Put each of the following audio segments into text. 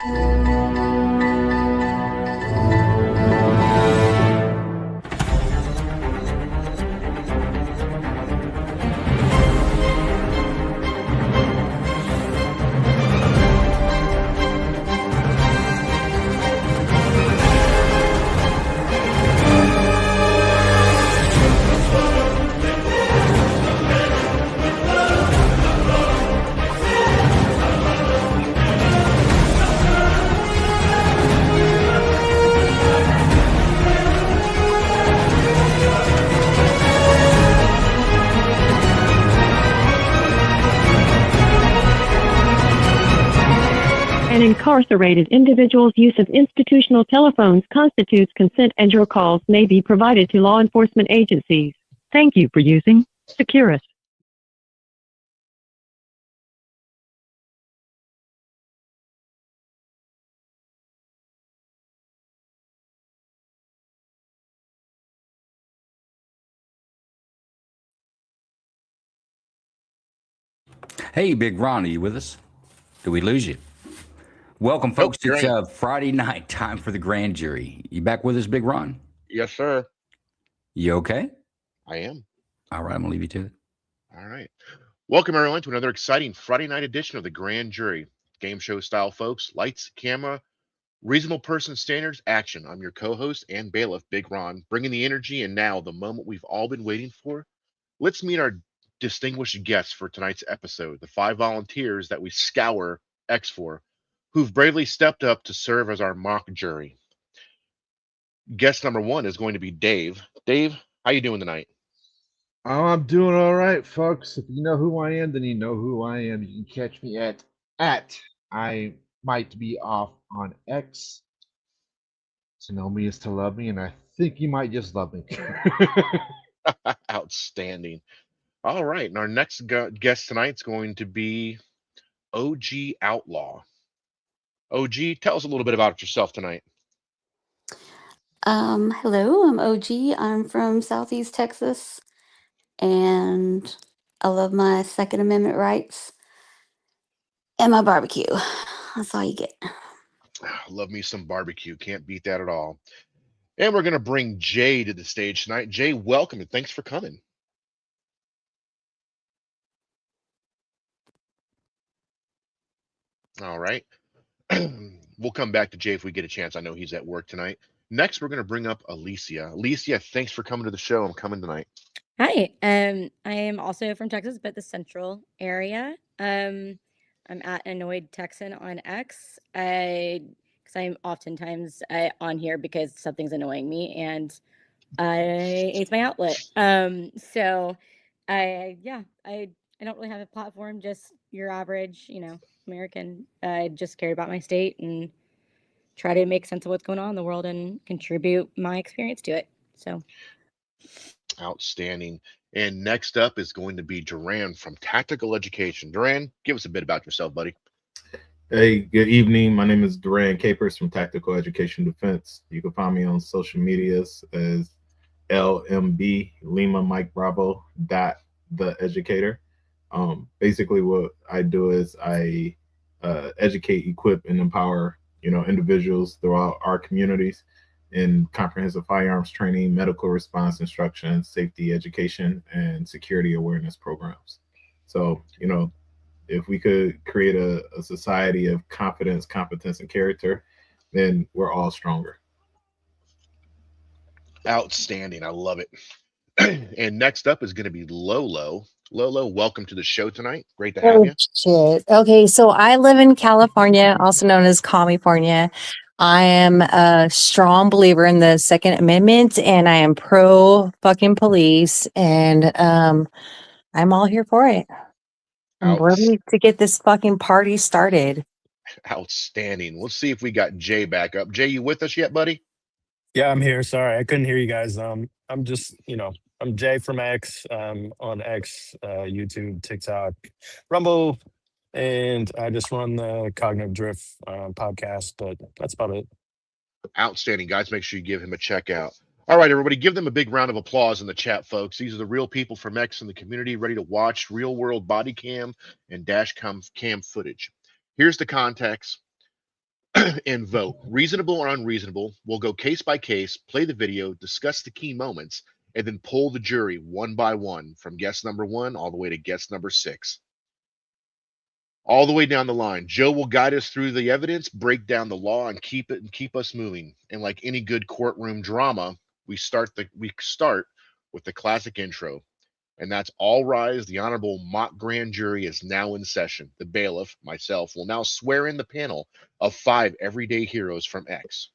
An incarcerated individual's use of institutional telephones constitutes consent, and your calls may be provided to law enforcement agencies. Thank you for using Securus. Hey, Big Ron, are you with us? Did we lose you? Welcome, folks. It's Friday night, time for the grand jury. You back with us, Big Ron? Yes, sir. You okay? I am. All right, I'm going to leave you to it. All right. Welcome, everyone, to another exciting Friday night edition of the grand jury. Game show style, folks. Lights, camera, reasonable person standards, action. I'm your co-host and bailiff, Big Ron, bringing the energy and now the moment we've all been waiting for. Let's meet our distinguished guests for tonight's episode, the 5 volunteers that we scour X for, who've bravely stepped up to serve as our mock jury. Guest number 1 is going to be Dave. Dave, how you doing tonight? Oh, I'm doing all right, folks. If you know who I am, then you know who I am. You can catch me at I might be off on X. To know me is to love me, and I think you might just love me. Outstanding. All right, and our next guest tonight is going to be OG Outlaw. OG, tell us a little bit about yourself tonight. Hello, I'm OG. I'm from Southeast Texas, and I love my Second Amendment rights and my barbecue. That's all you get. Love me some barbecue. Can't beat that at all. And we're going to bring Jay to the stage tonight. Jay, welcome and thanks for coming. All right. We'll come back to Jay if we get a chance. I know he's at work tonight. Next, we're going to bring up Alicia. Alicia, thanks for coming to the show and coming tonight. Hi. I am also from Texas, but the central area. I'm at Annoyed Texan on X. Because I'm oftentimes on here because something's annoying me, and it's my outlet. So I don't really have a platform, just your average, American. I just care about my state and try to make sense of what's going on in the world and contribute my experience to it. So outstanding. And next up is going to be Duran from Tactical Education. Duran, give us a bit about yourself, buddy. Hey, good evening. My name is Duran Capers from Tactical Education Defense. You can find me on social medias as LMB Lima Mike Bravo the educator. Basically what I do is I educate, equip, and empower individuals throughout our communities in comprehensive firearms training, medical response instruction, safety education, and security awareness programs. So if we could create a society of confidence, competence, and character, then we're all stronger. Outstanding. I love it. And next up is going to be Lolo. Lolo, welcome to the show tonight. Great to have you. Shit. Okay, so I live in California, also known as California. I am a strong believer in the Second Amendment, and I am pro fucking police, and I'm all here for it. I'm ready to get this fucking party started. Outstanding. Let's see if we got Jay back up. Jay, you with us yet, buddy? Yeah, I'm here. Sorry, I couldn't hear you guys. I'm just, I'm Jay from X, on X, YouTube, TikTok, Rumble, and I just run the Cognitive Drift podcast, but that's about it. Outstanding, guys. Make sure you give him a check out. All right, everybody, give them a big round of applause in the chat, folks. These are the real people from X in the community ready to watch real-world body cam and dash cam footage. Here's the context. and vote. Reasonable or unreasonable, we'll go case by case, play the video, discuss the key moments, and then poll the jury one by one from guest number 1 all the way to guest number 6. All the way down the line. Joe will guide us through the evidence, break down the law, and keep us moving. And like any good courtroom drama, we start with the classic intro. And that's all rise. The Honorable Mock Grand Jury is now in session. The bailiff, myself, will now swear in the panel of 5 everyday heroes from X.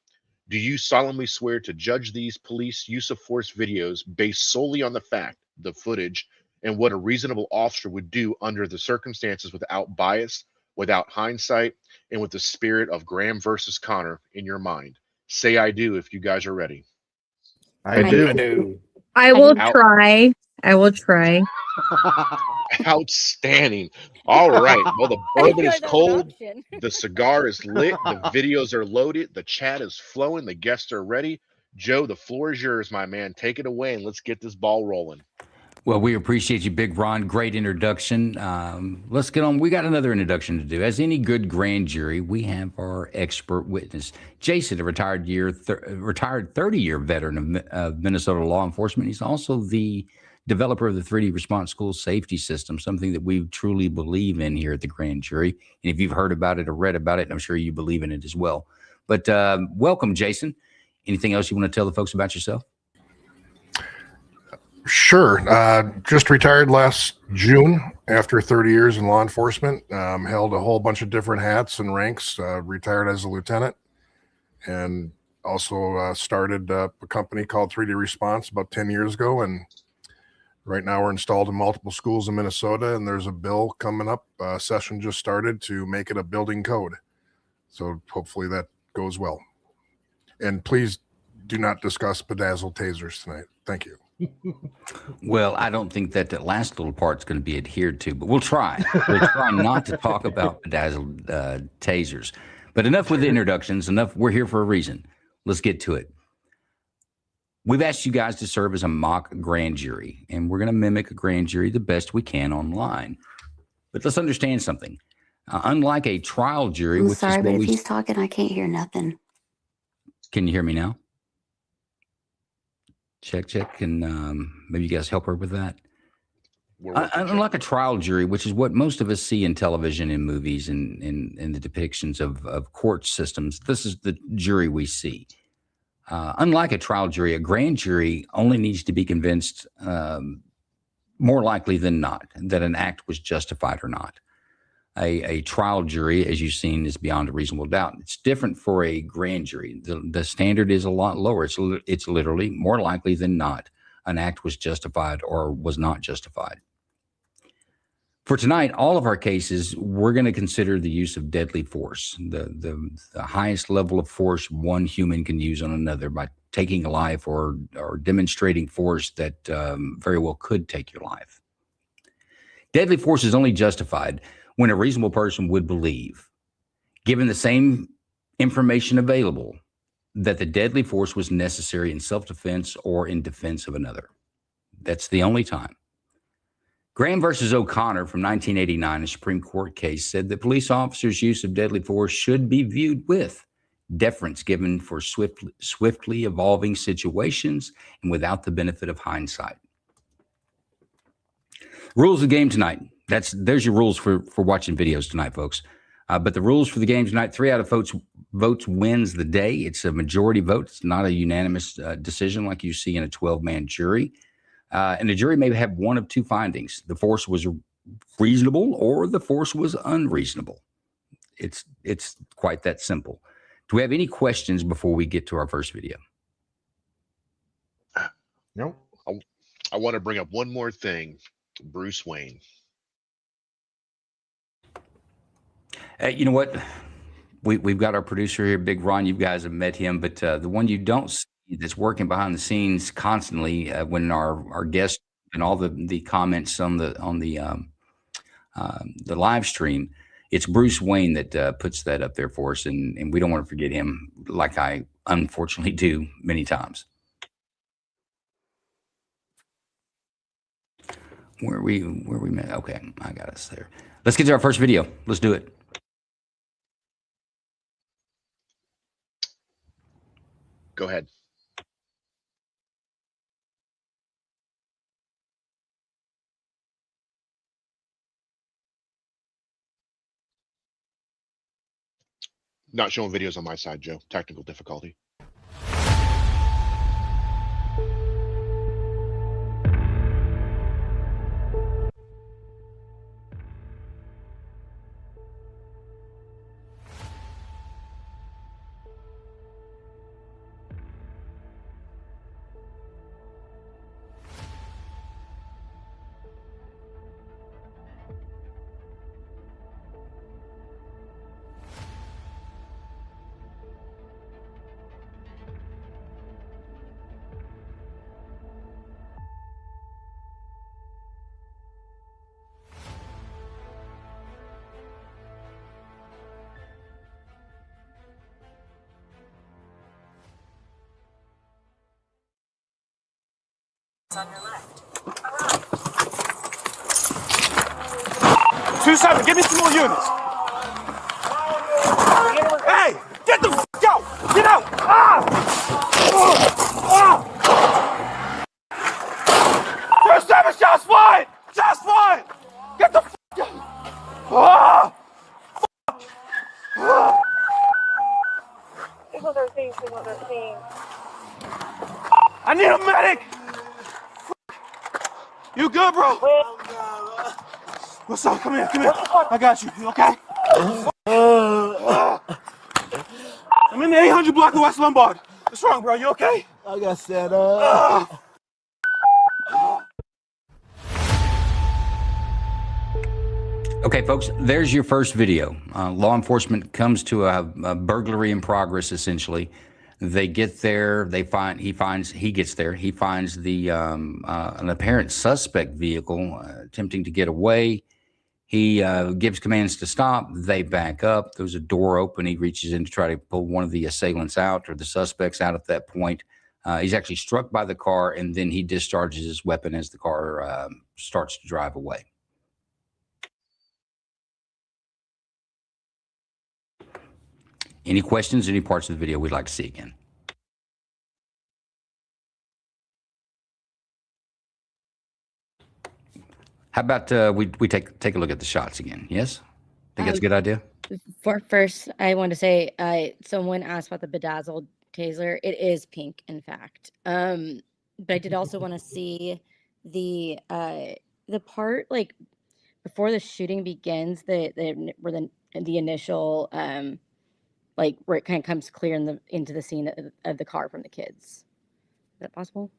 Do you solemnly swear to judge these police use of force videos based solely on the fact, the footage, and what a reasonable officer would do under the circumstances without bias, without hindsight, and with the spirit of Graham versus Connor in your mind? Say I do if you guys are ready. I do. I do. I will try. I will try. Outstanding. All right. Well, the I didn't bourbon is realize that was an cold. option. The cigar is lit. The videos are loaded. The chat is flowing. The guests are ready. Joe, the floor is yours, my man. Take it away and let's get this ball rolling. Well, we appreciate you, Big Ron. Great introduction. Let's get on. We got another introduction to do. As any good grand jury, we have our expert witness, Jason, a retired 30-year veteran of Minnesota law enforcement. He's also the developer of the 3D response school safety system, something that we truly believe in here at the grand jury. And if you've heard about it or read about it, I'm sure you believe in it as well. But welcome, Jason. Anything else you want to tell the folks about yourself? Sure. Just retired last June after 30 years in law enforcement. Held a whole bunch of different hats and ranks. Retired as a lieutenant, and also started a company called 3D Response about 10 years ago. And right now we're installed in multiple schools in Minnesota, and there's a bill coming up. Session just started to make it a building code. So hopefully that goes well. And please do not discuss bedazzled tasers tonight. Thank you. Well, I don't think that last little part's going to be adhered to, but we'll try. We'll try not to talk about bedazzled tasers. But enough with the introductions. Enough. We're here for a reason. Let's get to it. We've asked you guys to serve as a mock grand jury, and we're going to mimic a grand jury the best we can online. But let's understand something. Unlike a trial jury, I'm which sorry, is but what if he's talking, I can't hear nothing. Can you hear me now? Check, and maybe you guys help her with that. Unlike a trial jury, which is what most of us see in television and movies and in the depictions of court systems, this is the jury we see. Unlike a trial jury, a grand jury only needs to be convinced, more likely than not, that an act was justified or not. A trial jury, as you've seen, is beyond a reasonable doubt. It's different for a grand jury. The standard is a lot lower. It's literally more likely than not an act was justified or was not justified. For tonight, all of our cases, we're going to consider the use of deadly force, the highest level of force one human can use on another by taking a life or demonstrating force that very well could take your life. Deadly force is only justified when a reasonable person would believe, given the same information available, that the deadly force was necessary in self-defense or in defense of another. That's the only time. Graham versus O'Connor from 1989, a Supreme Court case, said that police officers' use of deadly force should be viewed with deference given for swiftly evolving situations and without the benefit of hindsight. Rules of the game tonight. There's your rules for watching videos tonight, folks. But the rules for the game tonight: 3 out of votes wins the day. It's a majority vote. It's not a unanimous decision like you see in a 12-man jury. And the jury may have one of 2 findings: the force was reasonable or the force was unreasonable. It's quite that simple. Do we have any questions before we get to our first video? Nope. I want to bring up one more thing. Bruce Wayne. You know what? We've got our producer here, Big Ron. You guys have met him, but the one you don't see that's working behind the scenes constantly when our guests and all the comments on the live stream, it's Bruce Wayne that puts that up there for us, and we don't want to forget him, like I unfortunately do many times. Where we met? Okay, I got us there. Let's get to our first video. Let's do it. Go ahead. Not showing videos on my side, Joe. Technical difficulty. On your left. 2-7, give me some more units. Hey, get the f out! Get out! Ah! 2-7, shots fired! Shots fired! Get the f out! Ah! 13, 13. I need a medic! You good, bro? What's up? Come here, come here. I got you. You okay? I'm in the 800 block of West Lombard. What's wrong, bro? You okay? I got set up. Okay, folks, there's your first video. Law enforcement comes to a burglary in progress, essentially. They get there, he gets there, he finds the an apparent suspect vehicle attempting to get away. He gives commands to stop. They back up. There's a door open. He reaches in to try to pull one of the assailants out, or the suspects out at that point. He's actually struck by the car, and then he discharges his weapon as the car starts to drive away. Any questions, any parts of the video we'd like to see again? How about we take a look at the shots again? Yes? Think that's a good idea? First, I want to say, someone asked about the bedazzled taser. It is pink, in fact. But I did also want to see the part, like, before the shooting begins, where the initial like where it kind of comes clear into the scene of the car from the kids. Is that possible?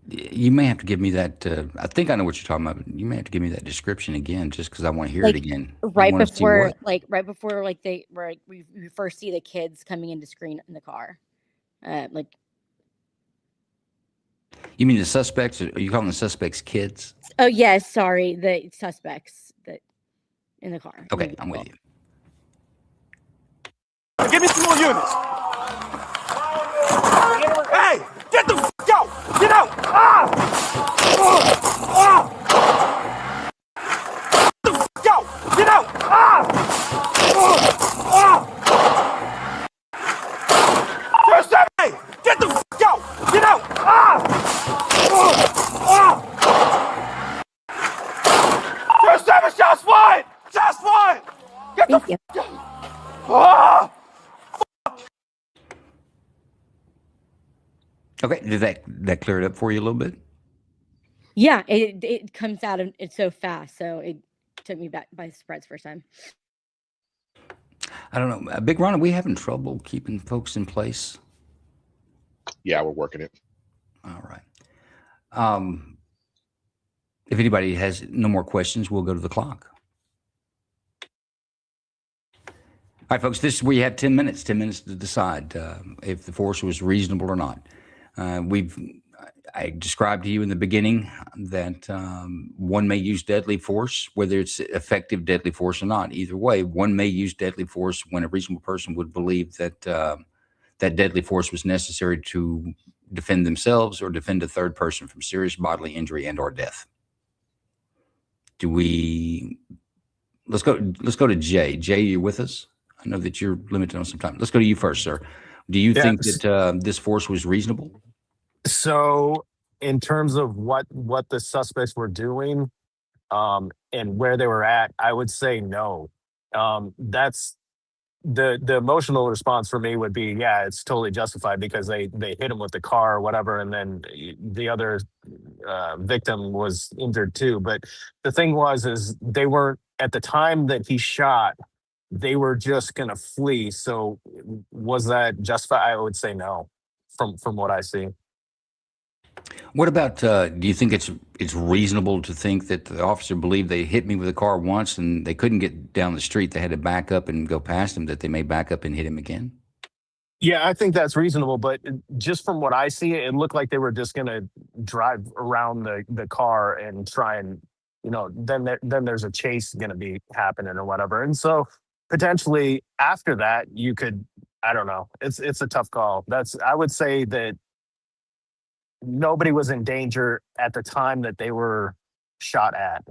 You may have to give me that. I think I know what you're talking about. You may have to give me that description again, just because I want to hear it again. Right before, we first see the kids coming into screen in the car. Like, you mean the suspects? Are you calling the suspects kids? Oh yes, sorry, the suspects that in the car. Okay, I'm with you. Give me some more units. Hey, get the f out! Get out! Ah! Get the f out! Get out! Ah! 2-7, hey, get the f out! Get out! Ah! 2-7, shots fired! Shots fired! Get the f out! Ah! Okay, did that clear it up for you a little bit? Yeah, it comes out and it's so fast, so it took me back by surprise first time. I don't know, Big Ron, are we having trouble keeping folks in place? Yeah, we're working it. All right. If anybody has no more questions, we'll go to the clock. All right, folks, this is where you have 10 minutes to decide if the force was reasonable or not. I described to you in the beginning that one may use deadly force, whether it's effective deadly force or not. Either way, one may use deadly force when a reasonable person would believe that that deadly force was necessary to defend themselves or defend a third person from serious bodily injury and or death. Let's go to Jay. Jay, you with us? I know that you're limited on some time. Let's go to you first, sir. Do you Yeah. think that this force was reasonable? So, in terms of what the suspects were doing, and where they were at, I would say no. That's the emotional response for me would be, yeah, it's totally justified because they hit him with the car or whatever, and then the other victim was injured too. But the thing is they weren't at the time that he shot. They were just gonna flee. So was that justified? I would say no, from what I see. What about, do you think it's reasonable to think that the officer believed they hit me with a car once and they couldn't get down the street, they had to back up and go past him, that they may back up and hit him again? Yeah, I think that's reasonable, but just from what I see, it looked like they were just gonna drive around the car and try and, then there's a chase gonna be happening or whatever. And so potentially after that, you could, I don't know. It's a tough call. I would say that nobody was in danger at the time that they were shot at.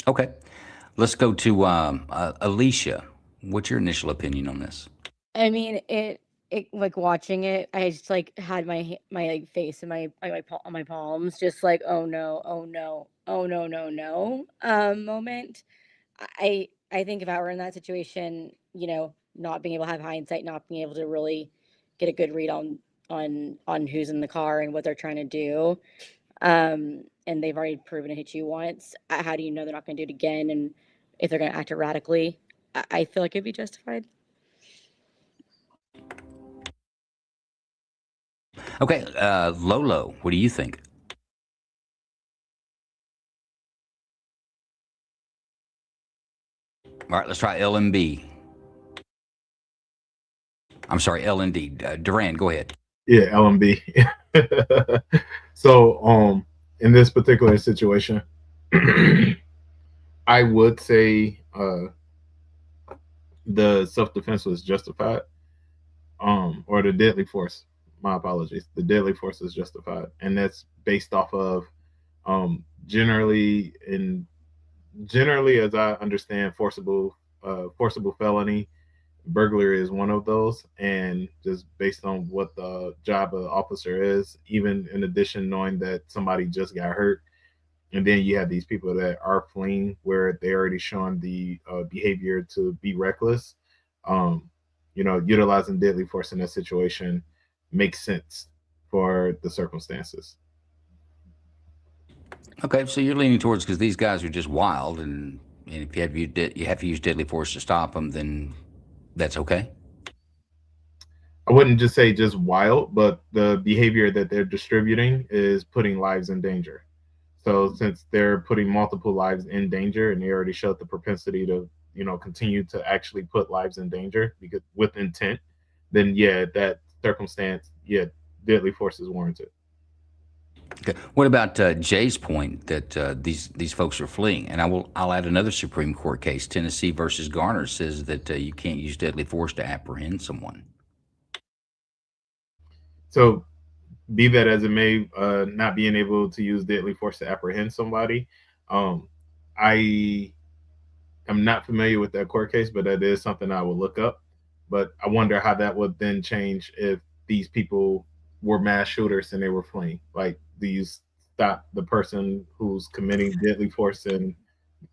Okay. Let's go to Alicia. What's your initial opinion on this? I mean, it like watching it, I just like had my like face in on my palms, just like, oh no, oh no, oh no, no, no, moment. I think if I were in that situation, not being able to have hindsight, not being able to really get a good read on who's in the car and what they're trying to do, and they've already proven to hit you once. How do you know they're not going to do it again? And if they're going to act erratically, I feel like it'd be justified. Okay, Lolo, what do you think? All right, let's try LMB. I'm sorry, LND. Duran, go ahead. Yeah, LMB. So, in this particular situation, I would say the self-defense was justified, or the deadly force. My apologies. The deadly force is justified, and that's based off of generally, as I understand, forcible felony. Burglary is one of those, and just based on what the job of the officer is, even in addition knowing that somebody just got hurt, and then you have these people that are fleeing where they already shown the behavior to be reckless. Utilizing deadly force in that situation makes sense for the circumstances. Okay, so you're leaning towards, because these guys are just wild, and if you have to use deadly force to stop them, then that's okay? I wouldn't just say just wild, but the behavior that they're distributing is putting lives in danger. So since they're putting multiple lives in danger, and they already showed the propensity to, continue to actually put lives in danger because with intent, then yeah, that circumstance, yeah, deadly force is warranted. Okay. What about Jay's point that these folks are fleeing? And I'll add another Supreme Court case. Tennessee versus Garner says that you can't use deadly force to apprehend someone. So, be that as it may, not being able to use deadly force to apprehend somebody, I am not familiar with that court case, but that is something I will look up. But I wonder how that would then change if these people were mass shooters and they were fleeing. Like, do you stop the person who's committing deadly force, and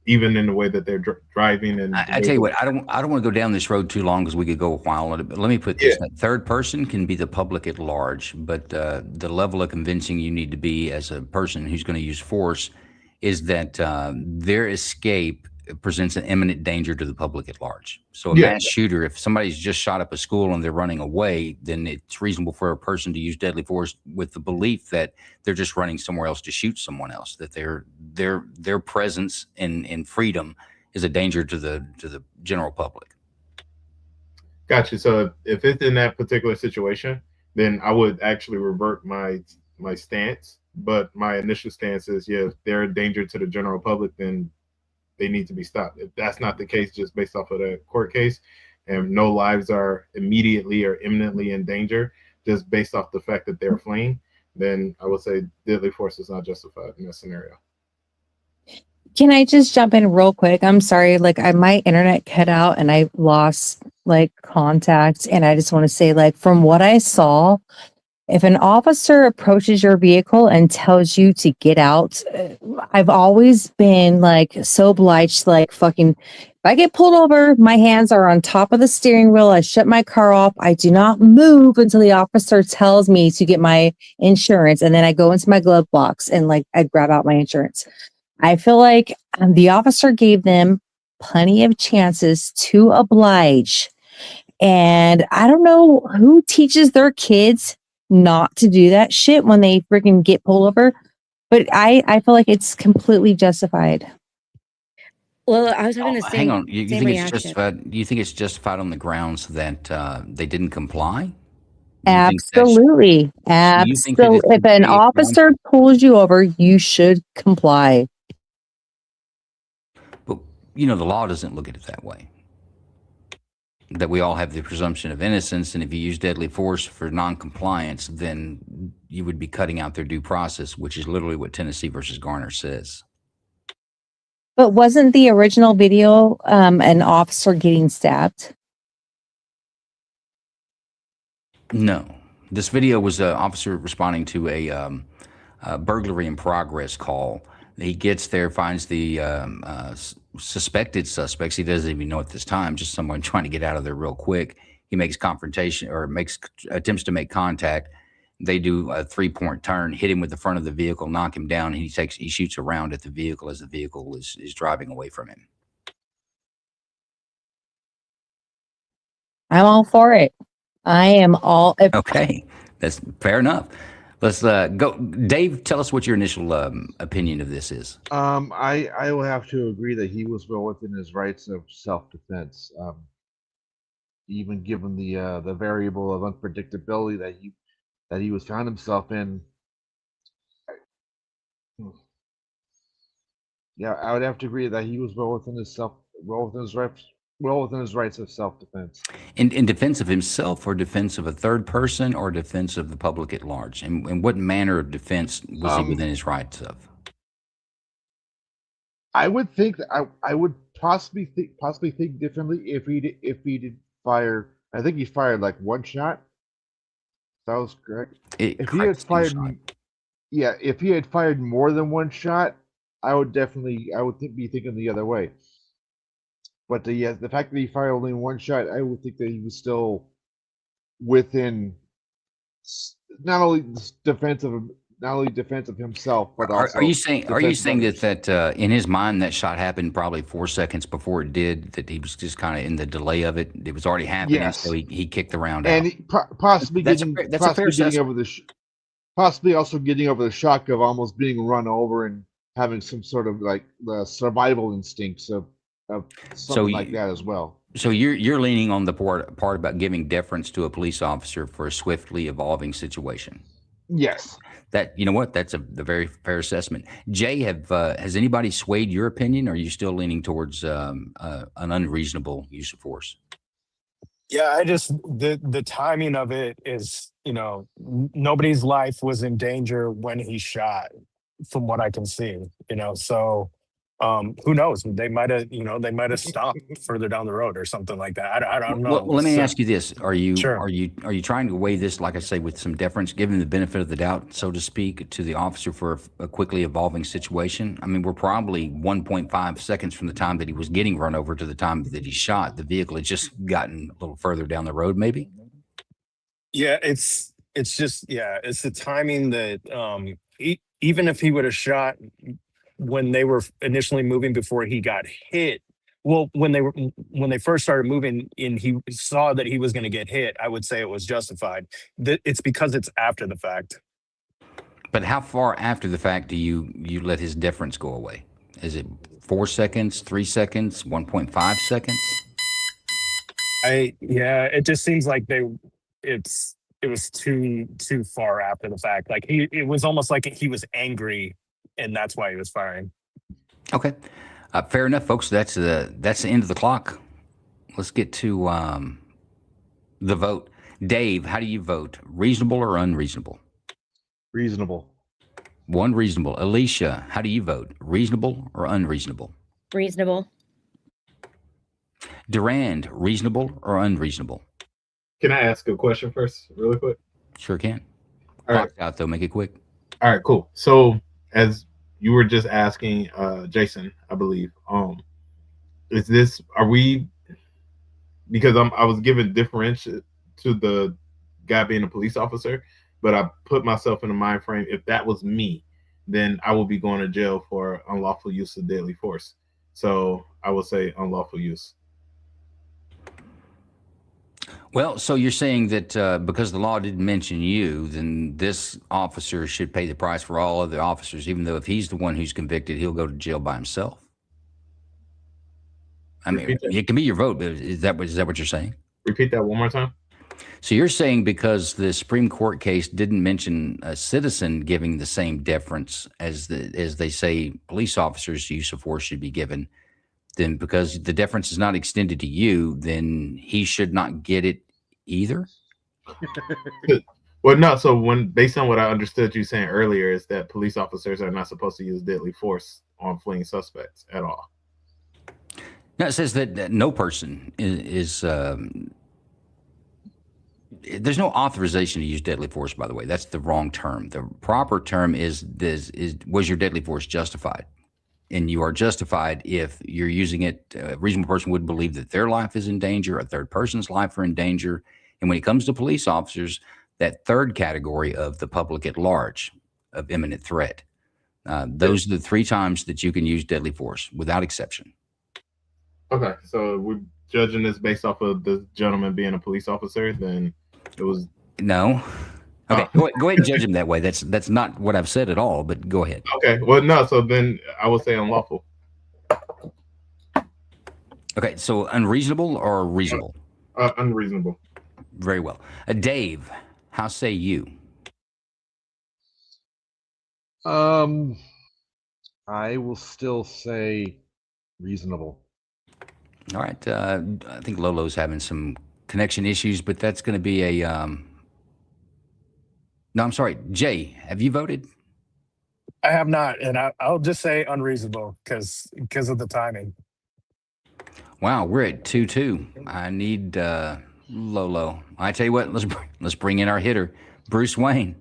even in the way that they're driving? And I tell you what, I don't want to go down this road too long, because we could go a while on it. But let me put this: third person can be the public at large, but the level of convincing you need to be as a person who's going to use force is that their escape presents an imminent danger to the public at large. So a mass shooter, if somebody's just shot up a school and they're running away, then it's reasonable for a person to use deadly force with the belief that they're just running somewhere else to shoot someone else, that their presence in freedom is a danger to the general public. Gotcha. So if it's in that particular situation, then I would actually revert my stance. But my initial stance is, yeah, if they're a danger to the general public, then they need to be stopped. If that's not the case, just based off of the court case, and no lives are immediately or imminently in danger, just based off the fact that they're fleeing, then I would say deadly force is not justified in that scenario. Can I just jump in real quick? I'm sorry, like my internet cut out and I lost like contact. And I just want to say, like, from what I saw, if an officer approaches your vehicle and tells you to get out, I've always been like so obliged, like fucking, if I get pulled over, my hands are on top of the steering wheel. I shut my car off. I do not move until the officer tells me to get my insurance. And then I go into my glove box and like I grab out my insurance. I feel like the officer gave them plenty of chances to oblige. And I don't know who teaches their kids not to do that shit when they freaking get pulled over. But I feel like it's completely justified. Well, I was having the Hang same on. You same think it's reaction. justified? Do you think it's justified on the grounds that they didn't comply? Do you think that's Absolutely. so? You think that it's Absolutely. If an okay once, officer pulls you over, you should comply. but you know the law doesn't look at it that way. That we all have the presumption of innocence, and if you use deadly force for non-compliance, then you would be cutting out their due process, which is literally what Tennessee versus Garner says. But wasn't the original video an officer getting stabbed? No, this video was an officer responding to a burglary in progress call. He gets there, finds the suspected suspects. He doesn't even know at this time, just someone trying to get out of there real quick. He makes confrontation or attempts to make contact. They do a 3-point turn, hit him with the front of the vehicle, knock him down, and he shoots a round at the vehicle as the vehicle is driving away from him. I'm all for it. I am all. Okay, that's fair enough. Let's go. Dave, tell us what your initial opinion of this is. I will have to agree that he was well within his rights of self-defense. Even given the variable of unpredictability that he was found himself in. Yeah, I would have to agree that he was well within his rights of self-defense. In defense of himself, or defense of a third person, or defense of the public at large? And what manner of defense was he within his rights of? I would think that I would possibly think differently if he did fire. I think he fired like one shot. That was correct. If he had fired, if he had fired more than one shot, I would be thinking the other way. But the fact that he fired only one shot, I would think that he was still within not only defense of himself, but also. Are you saying that in his mind that shot happened probably 4 seconds before it did? That he was just kind of in the delay of it. It was already happening, Yes. so he kicked the round and out. he possibly That's getting a fair getting over assessment. possibly also getting over the shock of almost being run over and having some sort of like the survival instincts of something like that as well. So you're leaning on the part about giving deference to a police officer for a swiftly evolving situation. Yes. That, you know what, that's a very fair assessment. Jay, has anybody swayed your opinion, or are you still leaning towards an unreasonable use of force? Yeah, I just the timing of it is, nobody's life was in danger when he shot, from what I can see. So who knows? They might have stopped further down the road or something like that. I don't know. Well, let me ask you this: Are you trying to weigh this, like I say, with some deference, giving the benefit of the doubt, so to speak, to the officer for a quickly evolving situation? I mean, we're probably 1.5 seconds from the time that he was getting run over to the time that he shot. The vehicle had just gotten a little further down the road, maybe. Yeah, it's the timing that even if he would have shot when they were initially moving before he got hit. Well, when they first started moving and he saw that he was going to get hit, I would say it was justified. It's because it's after the fact. But how far after the fact do you let his deference go away? Is it 4 seconds, 3 seconds, 1.5 seconds? It just seems like it was too far after the fact. Like it was almost like he was angry, and that's why he was firing. Okay, fair enough, folks. That's the end of the clock. Let's get to the vote. Dave, how do you vote? Reasonable or unreasonable? Reasonable. One reasonable. Alicia, how do you vote? Reasonable or unreasonable? Reasonable. Durand, reasonable or unreasonable? Can I ask a question first, really quick? Sure can. All right. Clock's out though. Make it quick. All right, cool. So as you were just asking Jason, I believe, are we, because I was given differentiate to the guy being a police officer, but I put myself in the mind frame, if that was me, then I will be going to jail for unlawful use of deadly force. So I would say unlawful use. Well, so you're saying that because the law didn't mention you, then this officer should pay the price for all other officers, even though if he's the one who's convicted, he'll go to jail by himself. I mean, it can be your vote, but is that what you're saying? Repeat that one more time. So you're saying because the Supreme Court case didn't mention a citizen giving the same deference as they say police officers' use of force should be given, then because the deference is not extended to you, then he should not get it either? Well, no. So based on what I understood you saying earlier, is that police officers are not supposed to use deadly force on fleeing suspects at all. No, it says that no person is there's no authorization to use deadly force, by the way. That's the wrong term. The proper term is was your deadly force justified? And you are justified if you're using it. A reasonable person would believe that their life is in danger, a third person's life are in danger. And when it comes to police officers, that third category of the public at large, of imminent threat, those are the 3 times that you can use deadly force without exception. Okay, so we're judging this based off of this gentleman being a police officer, then it was... No. Okay, go ahead and judge him that way. That's not what I've said at all, but go ahead. Okay, well, no, so then I would say unlawful. Okay, so unreasonable or reasonable? Unreasonable. Very well. Dave, how say you? I will still say reasonable. All right. I think Lolo's having some connection issues, but that's going to be a... No, I'm sorry. Jay, have you voted? I have not, and I'll just say unreasonable because of the timing. Wow, we're at 2-2. I need Lolo. I tell you what, let's bring in our hitter, Bruce Wayne.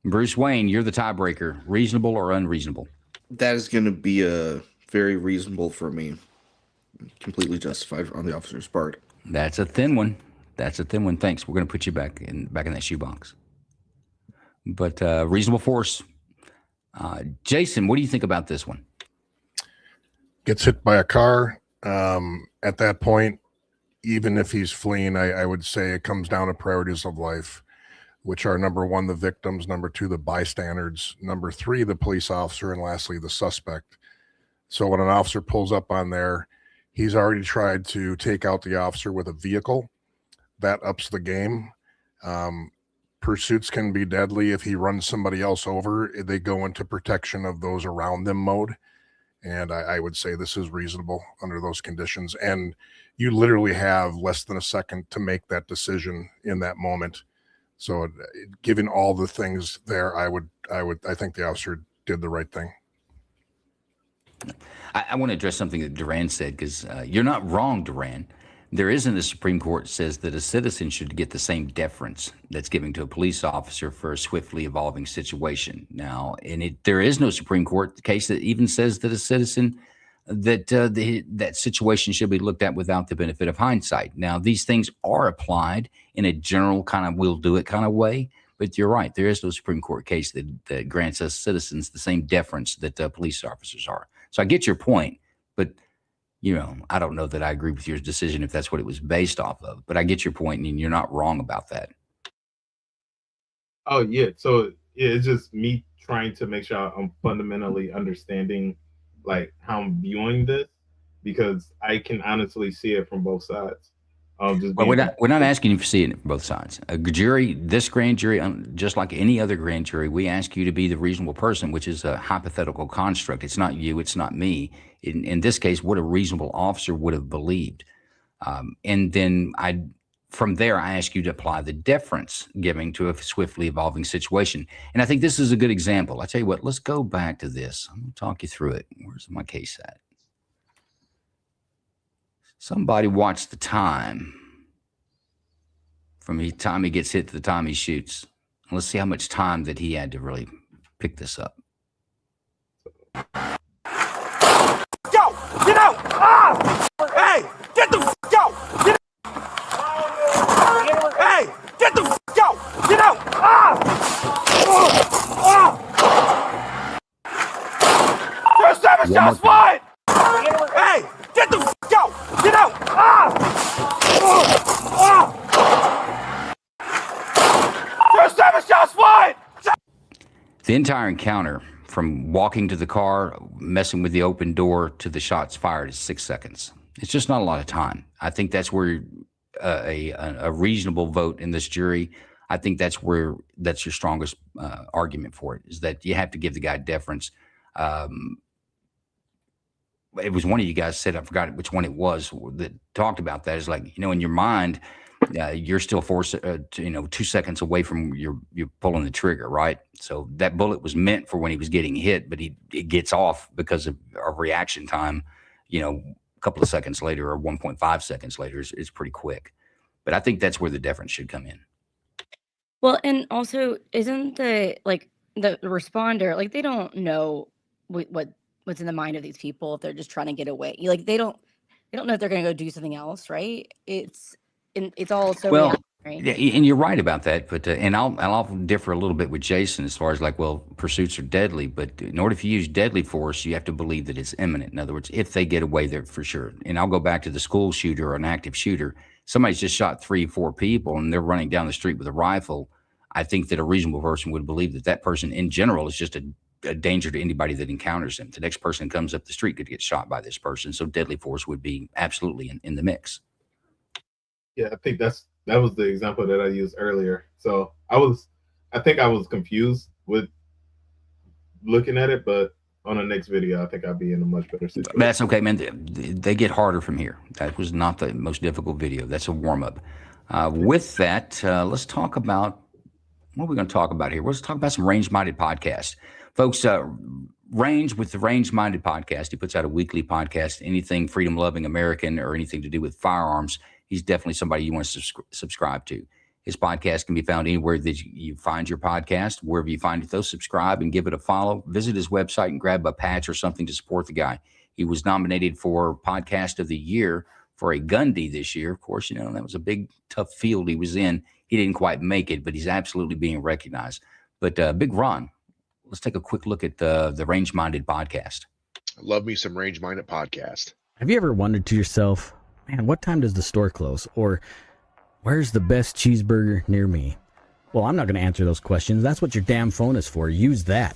Bruce Wayne, you're the tiebreaker. Reasonable or unreasonable? That is going to be a very reasonable for me. Completely justified on the officer's part. That's a thin one. Thanks. We're going to put you back in that shoebox. But reasonable force. Jason, what do you think about this one? Gets hit by a car. At that point, even if he's fleeing, I would say it comes down to priorities of life, which are number 1, the victims, number 2, the bystanders, number 3, the police officer, and lastly, the suspect. So when an officer pulls up on there, he's already tried to take out the officer with a vehicle. That ups the game. Pursuits can be deadly. If he runs somebody else over, they go into protection of those around them mode. And I would say this is reasonable under those conditions. And you literally have less than a second to make that decision in that moment. So given all the things there, I think the officer did the right thing. I want to address something that Duran said, because you're not wrong, Duran. There isn't a Supreme Court says that a citizen should get the same deference that's given to a police officer for a swiftly evolving situation. Now, there is no Supreme Court case that even says that a citizen, that situation should be looked at without the benefit of hindsight. Now, these things are applied in a general kind of we'll do it kind of way, but you're right. There is no Supreme Court case that grants us citizens the same deference that police officers are. So I get your point, but I don't know that I agree with your decision if that's what it was based off of, but I get your point, and you're not wrong about that. Oh, yeah. So it's just me trying to make sure I'm fundamentally understanding like how I'm viewing this, because I can honestly see it from both sides. Well, we're not asking you to see it from both sides. A jury, this grand jury, just like any other grand jury, we ask you to be the reasonable person, which is a hypothetical construct. It's not you, it's not me. In this case, what a reasonable officer would have believed. And then from there, I ask you to apply the deference giving to a swiftly evolving situation. And I think this is a good example. I tell you what, let's go back to this. I'm going to talk you through it. Where's my case at? Somebody watch the time from the time he gets hit to the time he shoots. Let's see how much time that he had to really pick this up. Go! Get out! Ah! Hey! Get the go! Get out! Hey! Get the go! Get out! Ah! There's 7 shots fired! Hey! Get the go! Get out! Ah! There's 7 shots fired! The entire encounter, from walking to the car, messing with the open door, to the shots fired, is 6 seconds. It's just not a lot of time. I think that's where a reasonable vote in this jury, I think that's your strongest argument for it, is that you have to give the guy deference. It was one of you guys said, I forgot which one it was, that talked about that. Is like, in your mind, you're still forced, 2 seconds away from you're pulling the trigger, right? So that bullet was meant for when he was getting hit, but it gets off because of a reaction time, a couple of seconds later, or 1.5 seconds later is pretty quick. But I think that's where the deference should come in. Well, and also, isn't the responder, they don't know what's in the mind of these people if they're just trying to get away. They don't know if they're going to go do something else, right? It's all so reactionary. Yeah, and you're right about that. But and I'll differ a little bit with Jason as far as pursuits are deadly. But in order to use deadly force, you have to believe that it's imminent. In other words, if they get away, there for sure. And I'll go back to the school shooter or an active shooter. Somebody's just shot 3-4 people and they're running down the street with a rifle. I think that a reasonable person would believe that person in general is just a danger to anybody that encounters them. The next person that comes up the street could get shot by this person. So deadly force would be absolutely in the mix. Yeah, I think that was the example that I used earlier. So I think I was confused with looking at it, but on the next video, I think I'll be in a much better situation. That's okay, man. They get harder from here. That was not the most difficult video. That's a warm-up. With that, let's talk about, what are we going to talk about here? Let's talk about some range-minded podcasts. Folks, Range, with the Range-Minded podcast, he puts out a weekly podcast, anything freedom-loving American or anything to do with firearms. He's definitely somebody you want to subscribe to. His podcast can be found anywhere that you find your podcast. Wherever you find it, though, subscribe and give it a follow. Visit his website and grab a patch or something to support the guy. He was nominated for Podcast of the Year for a Gundy this year. Of course, that was a big, tough field he was in. He didn't quite make it, but he's absolutely being recognized. But Big Ron, let's take a quick look at the Range-Minded podcast. Love me some Range-Minded podcast. Have you ever wondered to yourself, man, what time does the store close? Or where's the best cheeseburger near me? Well, I'm not going to answer those questions. That's what your damn phone is for. Use that.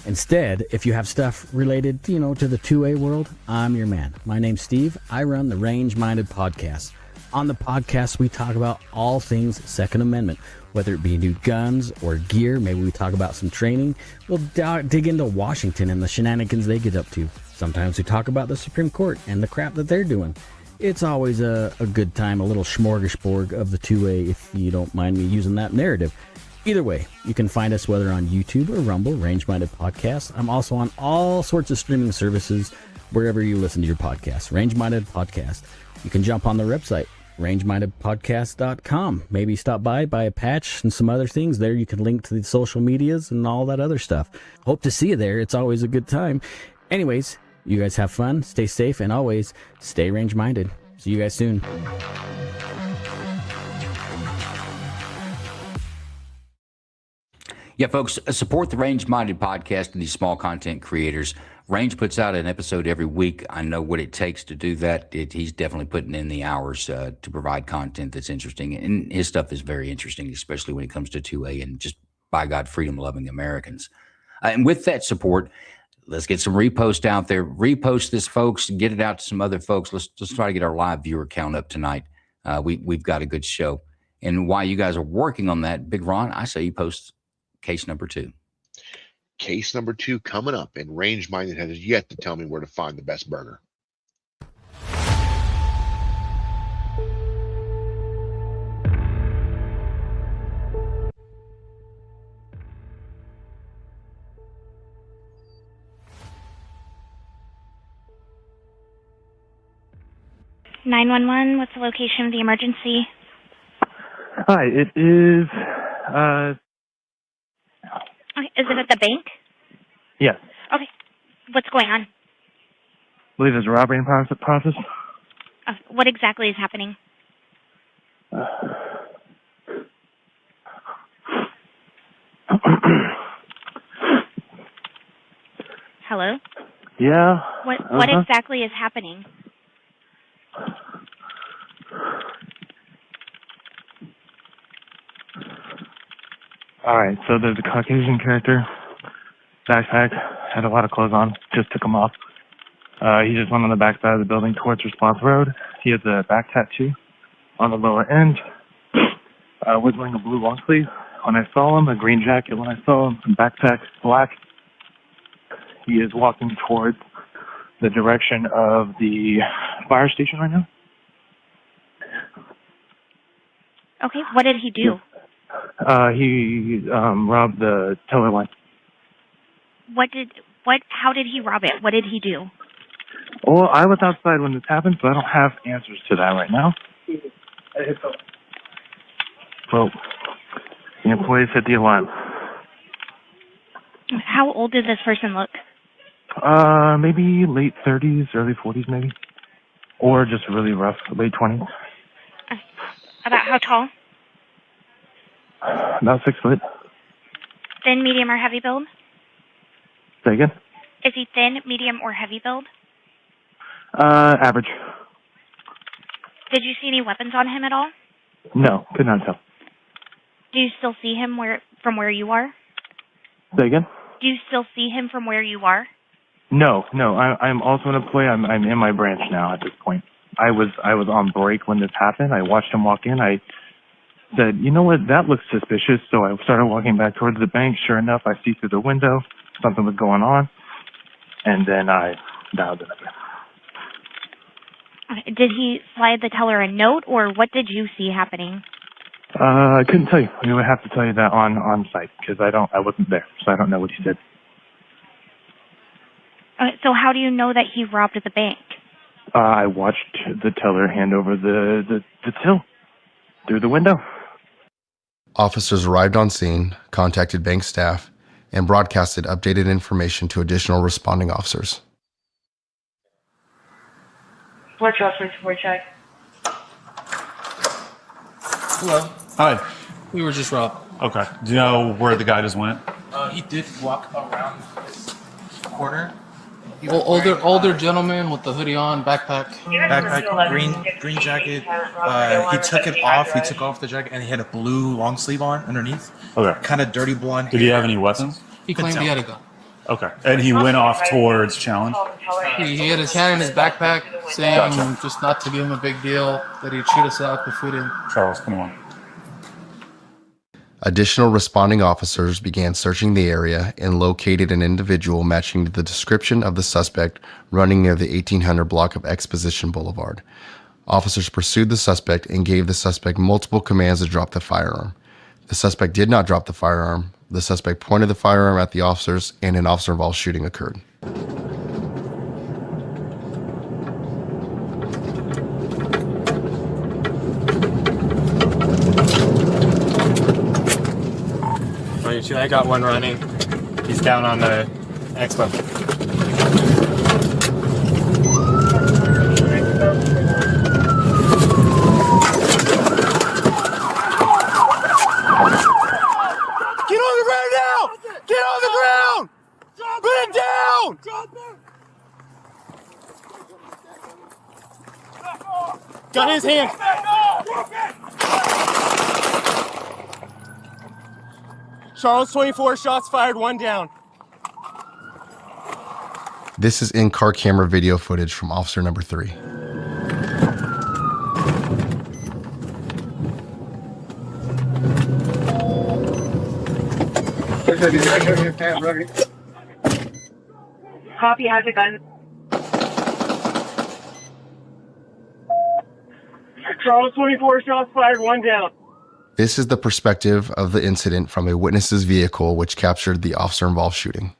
Instead, if you have stuff related, to the 2A world, I'm your man. My name's Steve. I run the Range-Minded podcast. On the podcast, we talk about all things Second Amendment, whether it be new guns or gear. Maybe we talk about some training. We'll dig into Washington and the shenanigans they get up to. Sometimes we talk about the Supreme Court and the crap that they're doing. It's always a good time, a little smorgasbord of the 2A, if you don't mind me using that narrative. Either way, you can find us whether on YouTube or Rumble, Range-Minded Podcast. I'm also on all sorts of streaming services, wherever you listen to your podcast. Range-Minded Podcast. You can jump on the website, rangemindedpodcast.com. Maybe stop by, buy a patch and some other things. There you can link to the social medias and all that other stuff. Hope to see you there. It's always a good time. Anyways, you guys have fun, stay safe, and always stay range-minded. See you guys soon. Yeah, folks, support the Range-Minded podcast and these small content creators. Range puts out an episode every week. I know what it takes to do that. He's definitely putting in the hours to provide content that's interesting. And his stuff is very interesting, especially when it comes to 2A and just, by God, freedom-loving Americans. And with that support, let's get some repost out there. Repost this, folks, and get it out to some other folks. Let's try to get our live viewer count up tonight. We've got a good show. And while you guys are working on that, Big Ron, I say you post case number 2. Case number 2 coming up, and Range-Minded has yet to tell me where to find the best burger. 911, what's the location of the emergency? Hi, it is, Okay, is it at the bank? yes, Okay, what's going on? I believe there's a robbery in process. What exactly is happening? Hello? Yeah. What exactly is happening? All right, so there's a Caucasian character, backpack, had a lot of clothes on, just took them off. He just went on the back side of the building towards Response Road. He has a back tattoo on the lower end. Was wearing a blue long sleeve when I saw him, a green jacket when I saw him, backpack black. He is walking towards the direction of the fire station right now. Okay, what did he do? He robbed the teller line. How did he rob it? What did he do? Well, I was outside when this happened, so I don't have answers to that right now. So, the employees hit the alarm. How old did this person look? Maybe late 30s, early 40s maybe. Or just really rough, late 20s. About how tall? About 6 foot. Thin, medium, or heavy build? Say again? Is he thin, medium, or heavy build? Average. Did you see any weapons on him at all? No, could not tell. Do you still see him from where you are? Say again? Do you still see him from where you are? No. I'm also an employee. I'm in my branch now at this point. I was on break when this happened. I watched him walk in. I said, you know what, that looks suspicious. So I started walking back towards the bank. Sure enough, I see through the window something was going on. And then I dialed it up. Did he slide the teller a note, or what did you see happening? I couldn't tell you. We would have to tell you that on site because I wasn't there, so I don't know what he did. So how do you know that he robbed the bank? I watched the teller hand over the till through the window. Officers arrived on scene, contacted bank staff, and broadcasted updated information to additional responding officers. What's your for check? Hello. Hi. We were just robbed. Okay. Do you know where the guy just went? He did walk around this corner. Older gentleman with the hoodie on, backpack, green jacket. He took it off. He took off the jacket and he had a blue long sleeve on underneath. Okay. Kind of dirty blonde. Did he have any weapons? He claimed he had a gun. Okay. And he went off towards Challenge? He had his hand in his backpack, saying just not to give him a big deal, that he'd shoot us up if we didn't. Charles, come on. Additional responding officers began searching the area and located an individual matching the description of the suspect running near the 1800 block of Exposition Boulevard. Officers pursued the suspect and gave the suspect multiple commands to drop the firearm. The suspect did not drop the firearm. The suspect pointed the firearm at the officers, and an officer-involved shooting occurred. I got one running. He's down on the expo. Get on the ground now! Get on the ground! Put it down! Got his hand. Charles, 24 shots fired, 1 down. This is in-car camera video footage from officer number 3. Copy, has a gun. Charles, 24 shots fired, 1 down. This is the perspective of the incident from a witness's vehicle, which captured the officer-involved shooting.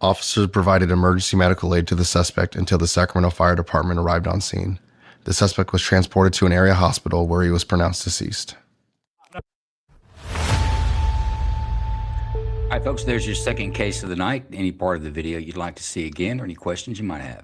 Officers provided emergency medical aid to the suspect until the Sacramento Fire Department arrived on scene. The suspect was transported to an area hospital where he was pronounced deceased. All right, folks, there's your second case of the night. Any part of the video you'd like to see again or any questions you might have?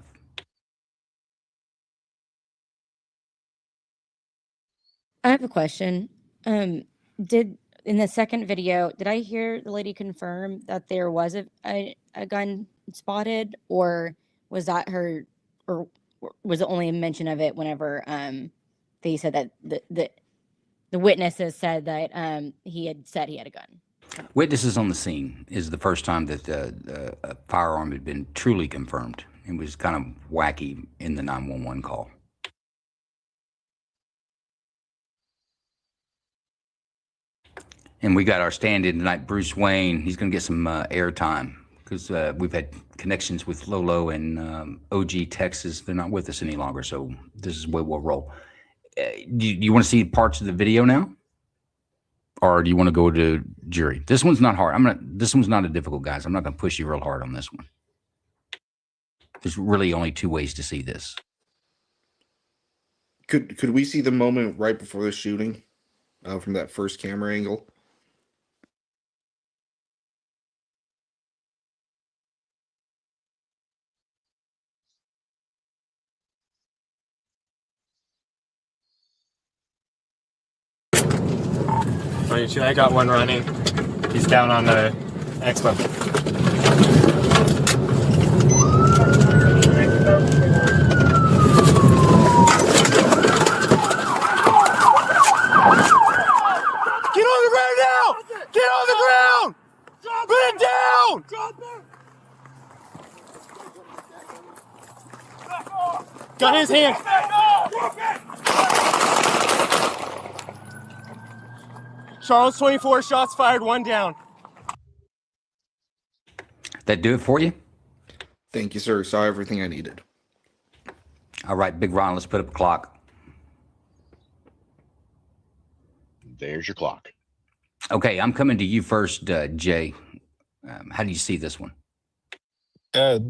I have a question. Did in the second video, did I hear the lady confirm that there was a gun spotted, or was that her, or was it only a mention of it whenever they said that the witnesses said that he had said he had a gun? Witnesses on the scene is the first time that a firearm had been truly confirmed. It was kind of wacky in the 911 call. And we got our stand-in tonight, Bruce Wayne. He's going to get some airtime because we've had connections with Lolo and OG Texas. They're not with us any longer, so this is where we'll roll. Do you want to see parts of the video now? Or do you want to go to jury? This one's not hard. This one's not a difficult, guys. I'm not going to push you real hard on this one. There's really only two ways to see this. Could we see the moment right before the shooting from that first camera angle? I got one running. He's down on the expo. Get on the ground now! Get on the ground! Put it down! Got his hand. Charles, 24 shots fired, one down. That do it for you? Thank you, sir. Saw everything I needed. All right, Big Ron, let's put up a clock. There's your clock. Okay, I'm coming to you first, Jay. How do you see this one?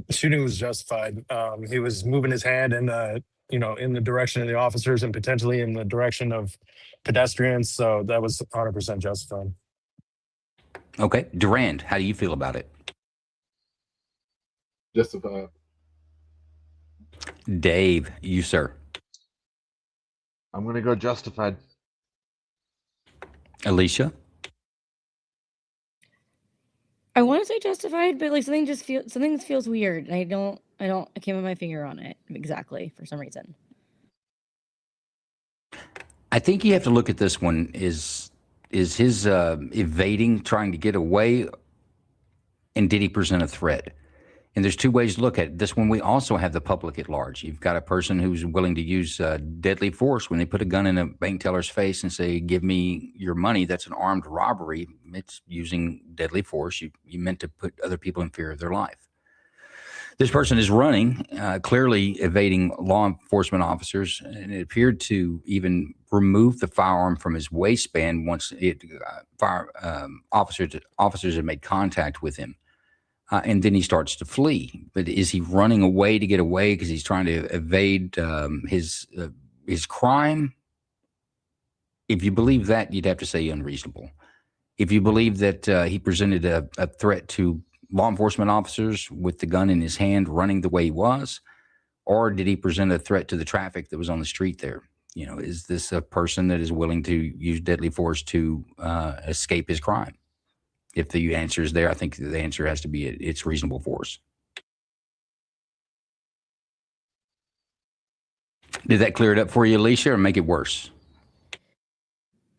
Shooting was justified. He was moving his hand in the direction of the officers and potentially in the direction of pedestrians. So that was 100% justified. Okay, Durand, how do you feel about it? Justified. Dave, you, sir. I'm going to go justified. Alicia? I want to say justified, but like something feels weird, and I can't put my finger on it exactly for some reason. I think you have to look at this one is his evading, trying to get away, and did he present a threat? And there's two ways to look at it. This one, we also have the public at large. You've got a person who's willing to use deadly force when they put a gun in a bank teller's face and say, give me your money. That's an armed robbery. It's using deadly force. You meant to put other people in fear of their life. This person is running, clearly evading law enforcement officers, and it appeared to even remove the firearm from his waistband once officers had made contact with him. And then he starts to flee. But is he running away to get away because he's trying to evade his crime? If you believe that, you'd have to say unreasonable. If you believe that he presented a threat to law enforcement officers with the gun in his hand, running the way he was, or did he present a threat to the traffic that was on the street there? You know, is this a person that is willing to use deadly force to escape his crime? If the answer is there, I think the answer has to be it's reasonable force. Did that clear it up for you, Alicia, or make it worse?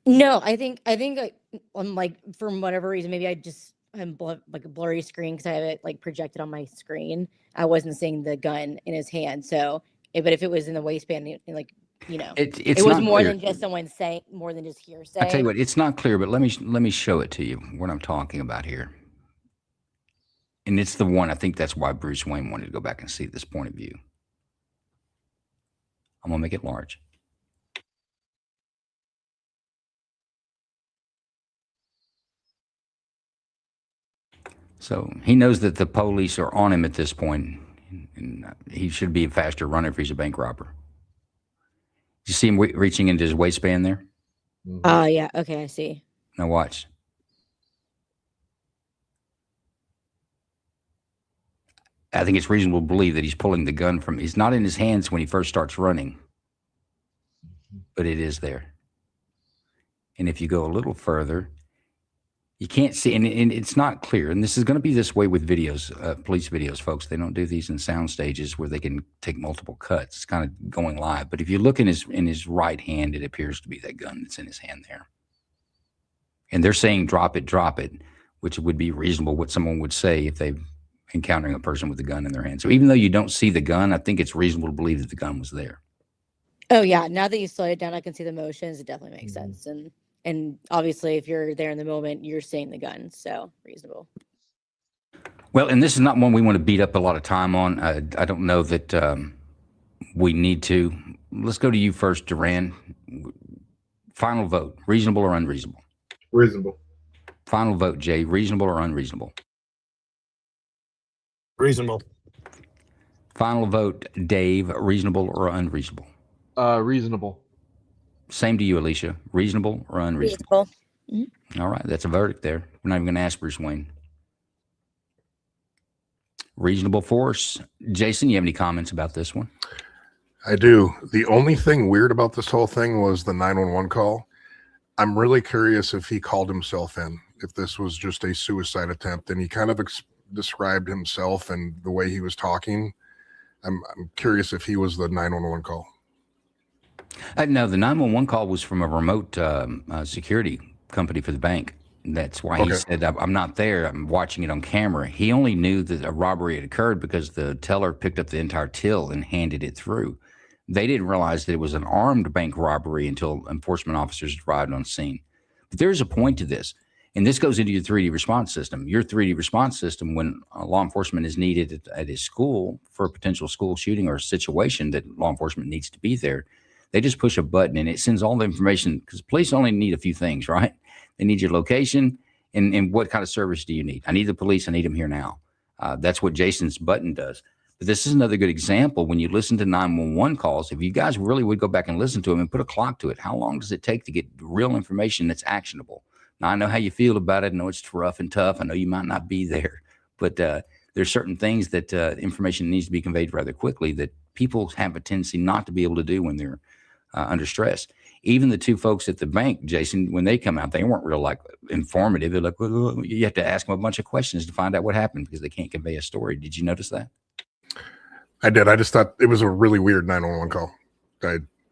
No, I think I'm like, for whatever reason, maybe I just am like a blurry screen because I have it like projected on my screen. I wasn't seeing the gun in his hand. So, but if it was in the waistband, it was more clear. than just someone saying, more than just hearsay. I tell you what, it's not clear, but let me show it to you. What I'm talking about here, and it's the one. I think that's why Bruce Wayne wanted to go back and see this point of view. I'm gonna make it large. So he knows that the police are on him at this point, and he should be a faster runner if he's a bank robber. You see him reaching into his waistband there? Yeah. Okay, I see. Now watch. I think it's reasonable to believe that he's pulling the gun from. He's not in his hands when he first starts running, but it is there. And if you go a little further, you can't see, and it's not clear. And this is going to be this way with videos, police videos, folks. They don't do these in sound stages where they can take multiple cuts. It's kind of going live. But if you look in his right hand, it appears to be that gun that's in his hand there. And they're saying drop it, which would be reasonable what someone would say if they're encountering a person with a gun in their hand. So even though you don't see the gun, I think it's reasonable to believe that the gun was there. Oh yeah, now that you slow it down, I can see the motions. It definitely makes sense. And obviously, if you're there in the moment, you're seeing the gun, so reasonable. Well, and this is not one we want to beat up a lot of time on. I don't know that we need to. Let's go to you first, Duran. Final vote, reasonable or unreasonable? Reasonable. Final vote, Jay, reasonable or unreasonable? Reasonable. Final vote, Dave, reasonable or unreasonable? Reasonable. Same to you, Alicia. Reasonable or unreasonable? Reasonable. All right, that's a verdict there. We're not even going to ask Bruce Wayne. Reasonable force. Jason, you have any comments about this one? I do. The only thing weird about this whole thing was the 911 call. I'm really curious if he called himself in, if this was just a suicide attempt, and he kind of described himself and the way he was talking. I'm curious if he was the 911 call. No, the 911 call was from a remote security company for the bank. That's why he said, I'm not there. I'm watching it on camera. He only knew that a robbery had occurred because the teller picked up the entire till and handed it through. They didn't realize that it was an armed bank robbery until enforcement officers arrived on scene. But there's a point to this, and this goes into your 3D response system. Your 3D response system, when law enforcement is needed at a school for a potential school shooting or a situation that law enforcement needs to be there, they just push a button and it sends all the information, because police only need a few things, right? They need your location and what kind of service do you need? I need the police. I need them here now. That's what Jason's button does. But this is another good example. When you listen to 911 calls, if you guys really would go back and listen to them and put a clock to it, how long does it take to get real information that's actionable? Now, I know how you feel about it. I know it's rough and tough. I know you might not be there, but there's certain things that information needs to be conveyed rather quickly that people have a tendency not to be able to do when they're under stress. Even the two folks at the bank, Jason, when they come out, they weren't real informative. They're like, well, you have to ask them a bunch of questions to find out what happened because they can't convey a story. Did you notice that? I did. I just thought it was a really weird 911 call.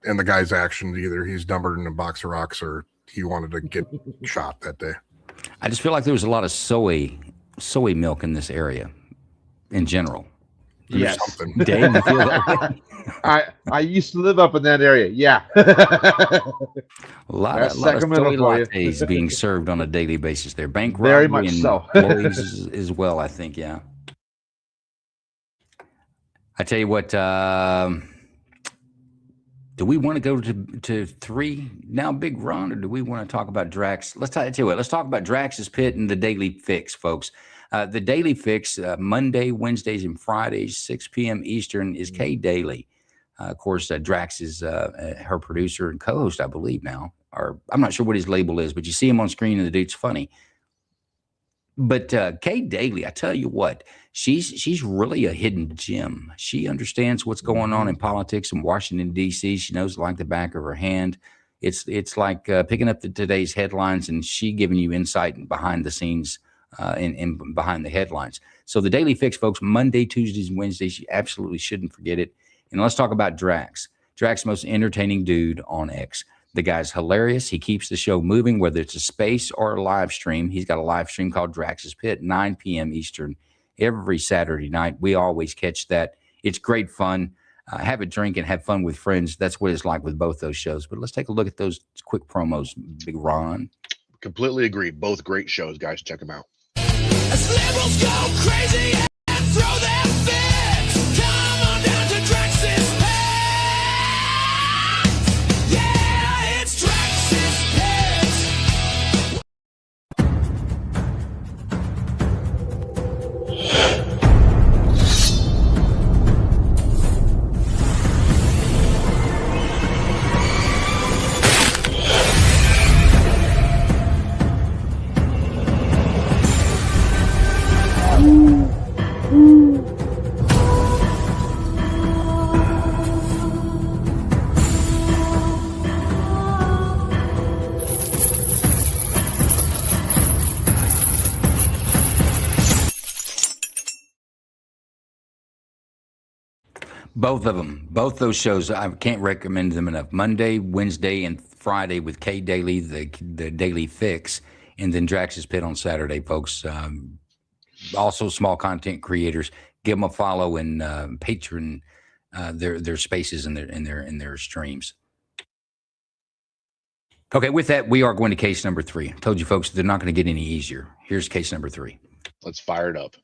And the guy's actions, either he's numbered in a box of rocks or he wanted to get shot that day. I just feel like there was a lot of soy milk in this area in general. Yes. Dave, you feel that way? I used to live up in that area. Yeah. a lot of soy lattes being served on a daily basis there. Bank very robbery much and so. employees as well, I think. Yeah. I tell you what, do we want to go to 3 now, Big Ron, or do we want to talk about Drax? Let's tell you what, let's talk about Drax's Pit and the Daily Fix, folks. The Daily Fix, Monday, Wednesdays, and Fridays, 6 p.m. Eastern, is K Daily. Of course, Drax is her producer and co-host, I believe now. Or I'm not sure what his label is, but you see him on screen and the dude's funny. But K Daily, I tell you what, she's really a hidden gem. She understands what's going on in politics in Washington, D.C. She knows it like the back of her hand. It's like picking up today's headlines and she giving you insight behind the scenes and behind the headlines. So the Daily Fix, folks, Monday, Tuesdays, and Wednesdays, you absolutely shouldn't forget it. And let's talk about Drax. Drax, most entertaining dude on X. The guy's hilarious. He keeps the show moving, whether it's a space or a live stream. He's got a live stream called Drax's Pit, 9 p.m. Eastern, every Saturday night. We always catch that. It's great fun. Have a drink and have fun with friends. That's what it's like with both those shows. But let's take a look at those quick promos, Big Ron. Completely agree. Both great shows, guys. Check them out. As liberals go crazy and throw their fits, come on down to Drax's Pit. Yeah, it's Drax's Pit. Both of them. Both those shows, I can't recommend them enough. Monday, Wednesday, and Friday with K Daily, the Daily Fix, and then Drax's Pit on Saturday, folks. Also, small content creators, give them a follow and patron their spaces and their streams. Okay, with that, we are going to case number 3. I told you folks, they're not going to get any easier. Here's case number 3. Let's fire it up.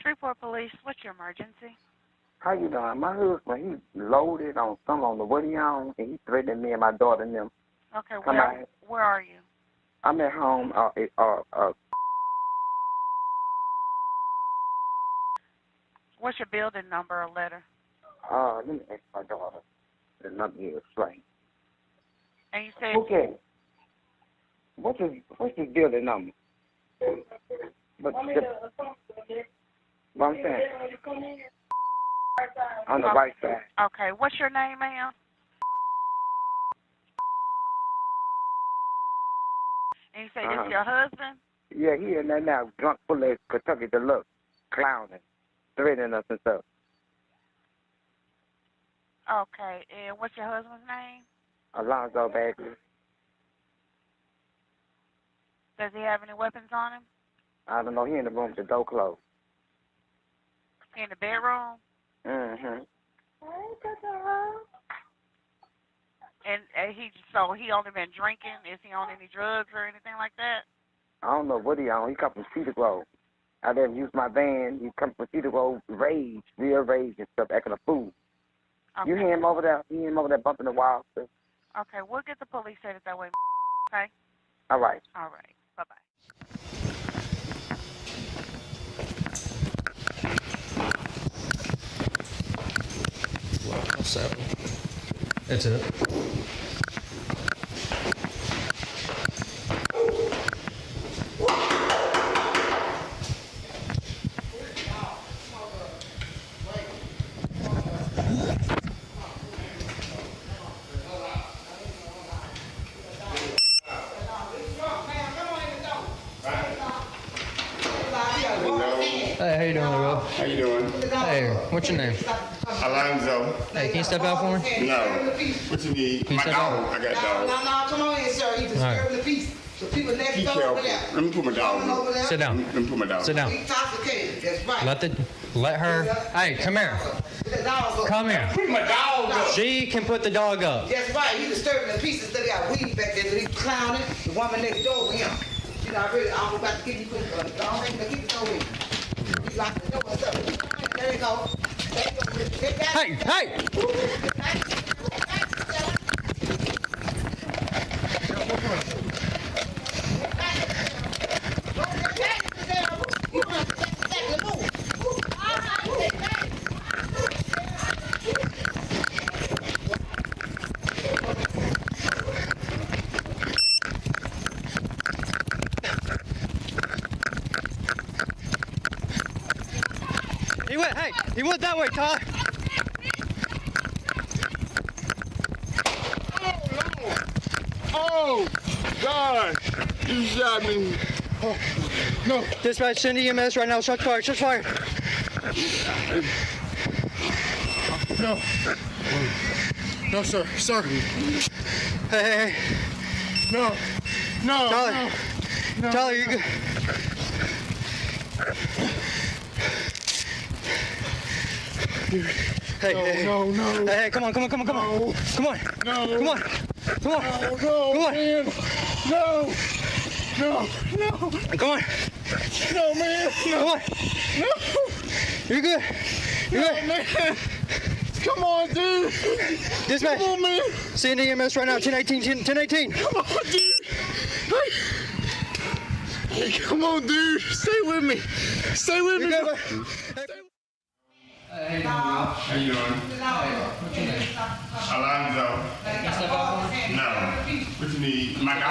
Shreveport Police, what's your emergency? How you doing? My husband, he loaded on some on the Bodycam, and he threatened me and my daughter and them. Okay, Come out. where are you? I'm at home. What's your building number or letter? Let me ask my daughter. The number here is explain. And you said Okay. What's his building number? What I'm saying? On the right side. Okay, what's your name, ma'am? And you say this your husband? Yeah, he in there now, drunk full of Kentucky Deluxe, clowning, threatening us and stuff. Okay, and what's your husband's name? Alonzo Bagley. Does he have any weapons on him? I don't know, he in the room with the door closed. In the bedroom? Mm-hmm. And he only been drinking? Is he on any drugs or anything like that? I don't know what he on. He come from Cedar Grove. I didn't use my van. He come from Cedar Grove, real rage and stuff, acting a fool. Okay. You hear him over there? You hear him over there bumping the wall? Stuff? Okay, we'll get the police headed that way, okay? All right. All right, bye-bye. Well, 7. That's it. Hey, how you doing, Rob? How you doing? Hey, what's your name? Alonzo. Hey, can you step out for me? No. What you need? Can you My step dog. out? I got dog. No, come on in, sir. You disturbing the peace. The people next Be door careful. over there. Let me put my dog Over there. Sit down. Let me put my dog Sit down. Intoxicated. That's right. Let her. Hey, come here. Come here. Put my dog up. She can put the dog up. That's right. He disturbing the peace. Instead, got weed back there. He clowning. The woman next door with him. You know, I don't about to get you put. Don't make me keep it over. He locked the door and stuff. There you go. Hey, hey. He went that way, Todd. Oh, gosh. You shot me. Oh, no. Dispatch, send EMS right now. Shots fired. Shots fired. No. No, sir. Sir. Hey. No. No. Tyler. No. Tyler, you good? Hey, no. Hey, come on. No. Come on. No. Come on. No, Come on. man. No. Come on. No, man. No. Come on. No. You're good. You're good. Man. Come on, dude. Dispatch. Come on, man. Send EMS right now. 1018. Come on, dude. Hey, come on, dude. Stay with me. Stay with me. Good, Hey, how you doing? What's your name? Alonzo. Can you step out for me? No. What you need? My dog. I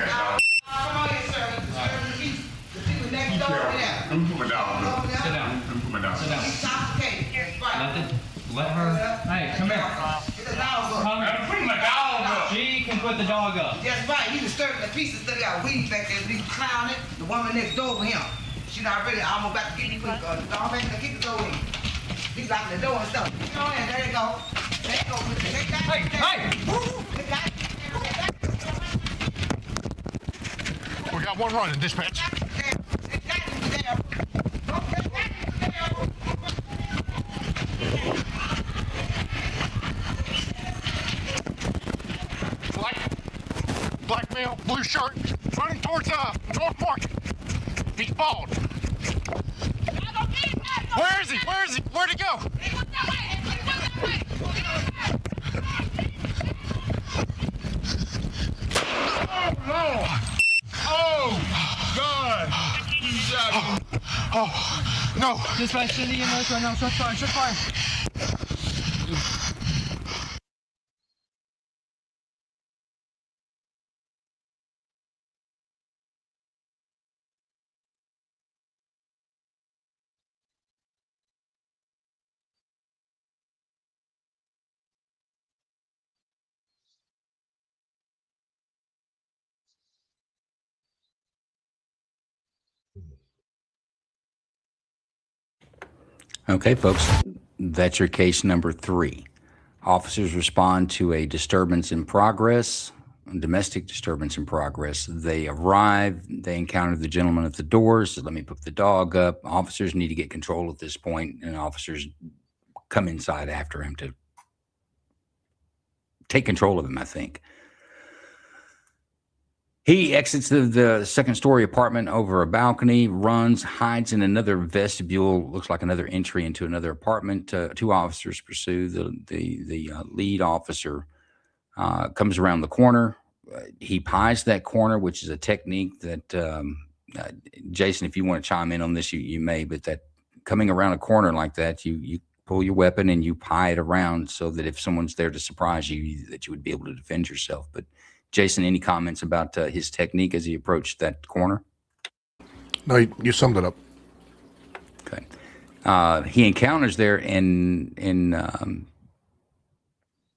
got dog. Come on in, sir. You disturbing the peace. The Let her. Hey, come here. Get the dog up. Come here. Bring my dog up. She can put the dog up. That's right. He disturbing the pieces. Still got weed back there. He clowning. The woman next door with him. She not ready. I'm about to get you quick. The dog back there. Kick the door in. He's locking the door and stuff. Go ahead. There you go. There you go. Take that. Hey, hey. Take that. We got one running, dispatch. Black male, blue shirt, running towards North Market. He's bald. Where is he? Where is he? Where'd he go? Oh, no. Oh, God. Oh, no. Dispatch, send the EMS right now. Shut fire. Shut fire. Okay, folks, that's your case number 3. Officers respond to a disturbance in progress, a domestic disturbance in progress. They arrive, they encounter the gentleman at the door, says, let me pick the dog up. Officers need to get control at this point, and officers come inside after him to take control of him, I think. He exits the second-story apartment over a balcony, runs, hides in another vestibule, looks like another entry into another apartment. 2 officers pursue. The lead officer comes around the corner. He pies that corner, which is a technique that, Jason, if you want to chime in on this, you may, but that coming around a corner like that, you pull your weapon and you pie it around so that if someone's there to surprise you, that you would be able to defend yourself. But Jason, any comments about his technique as he approached that corner? No, you summed it up. Okay. He encounters there in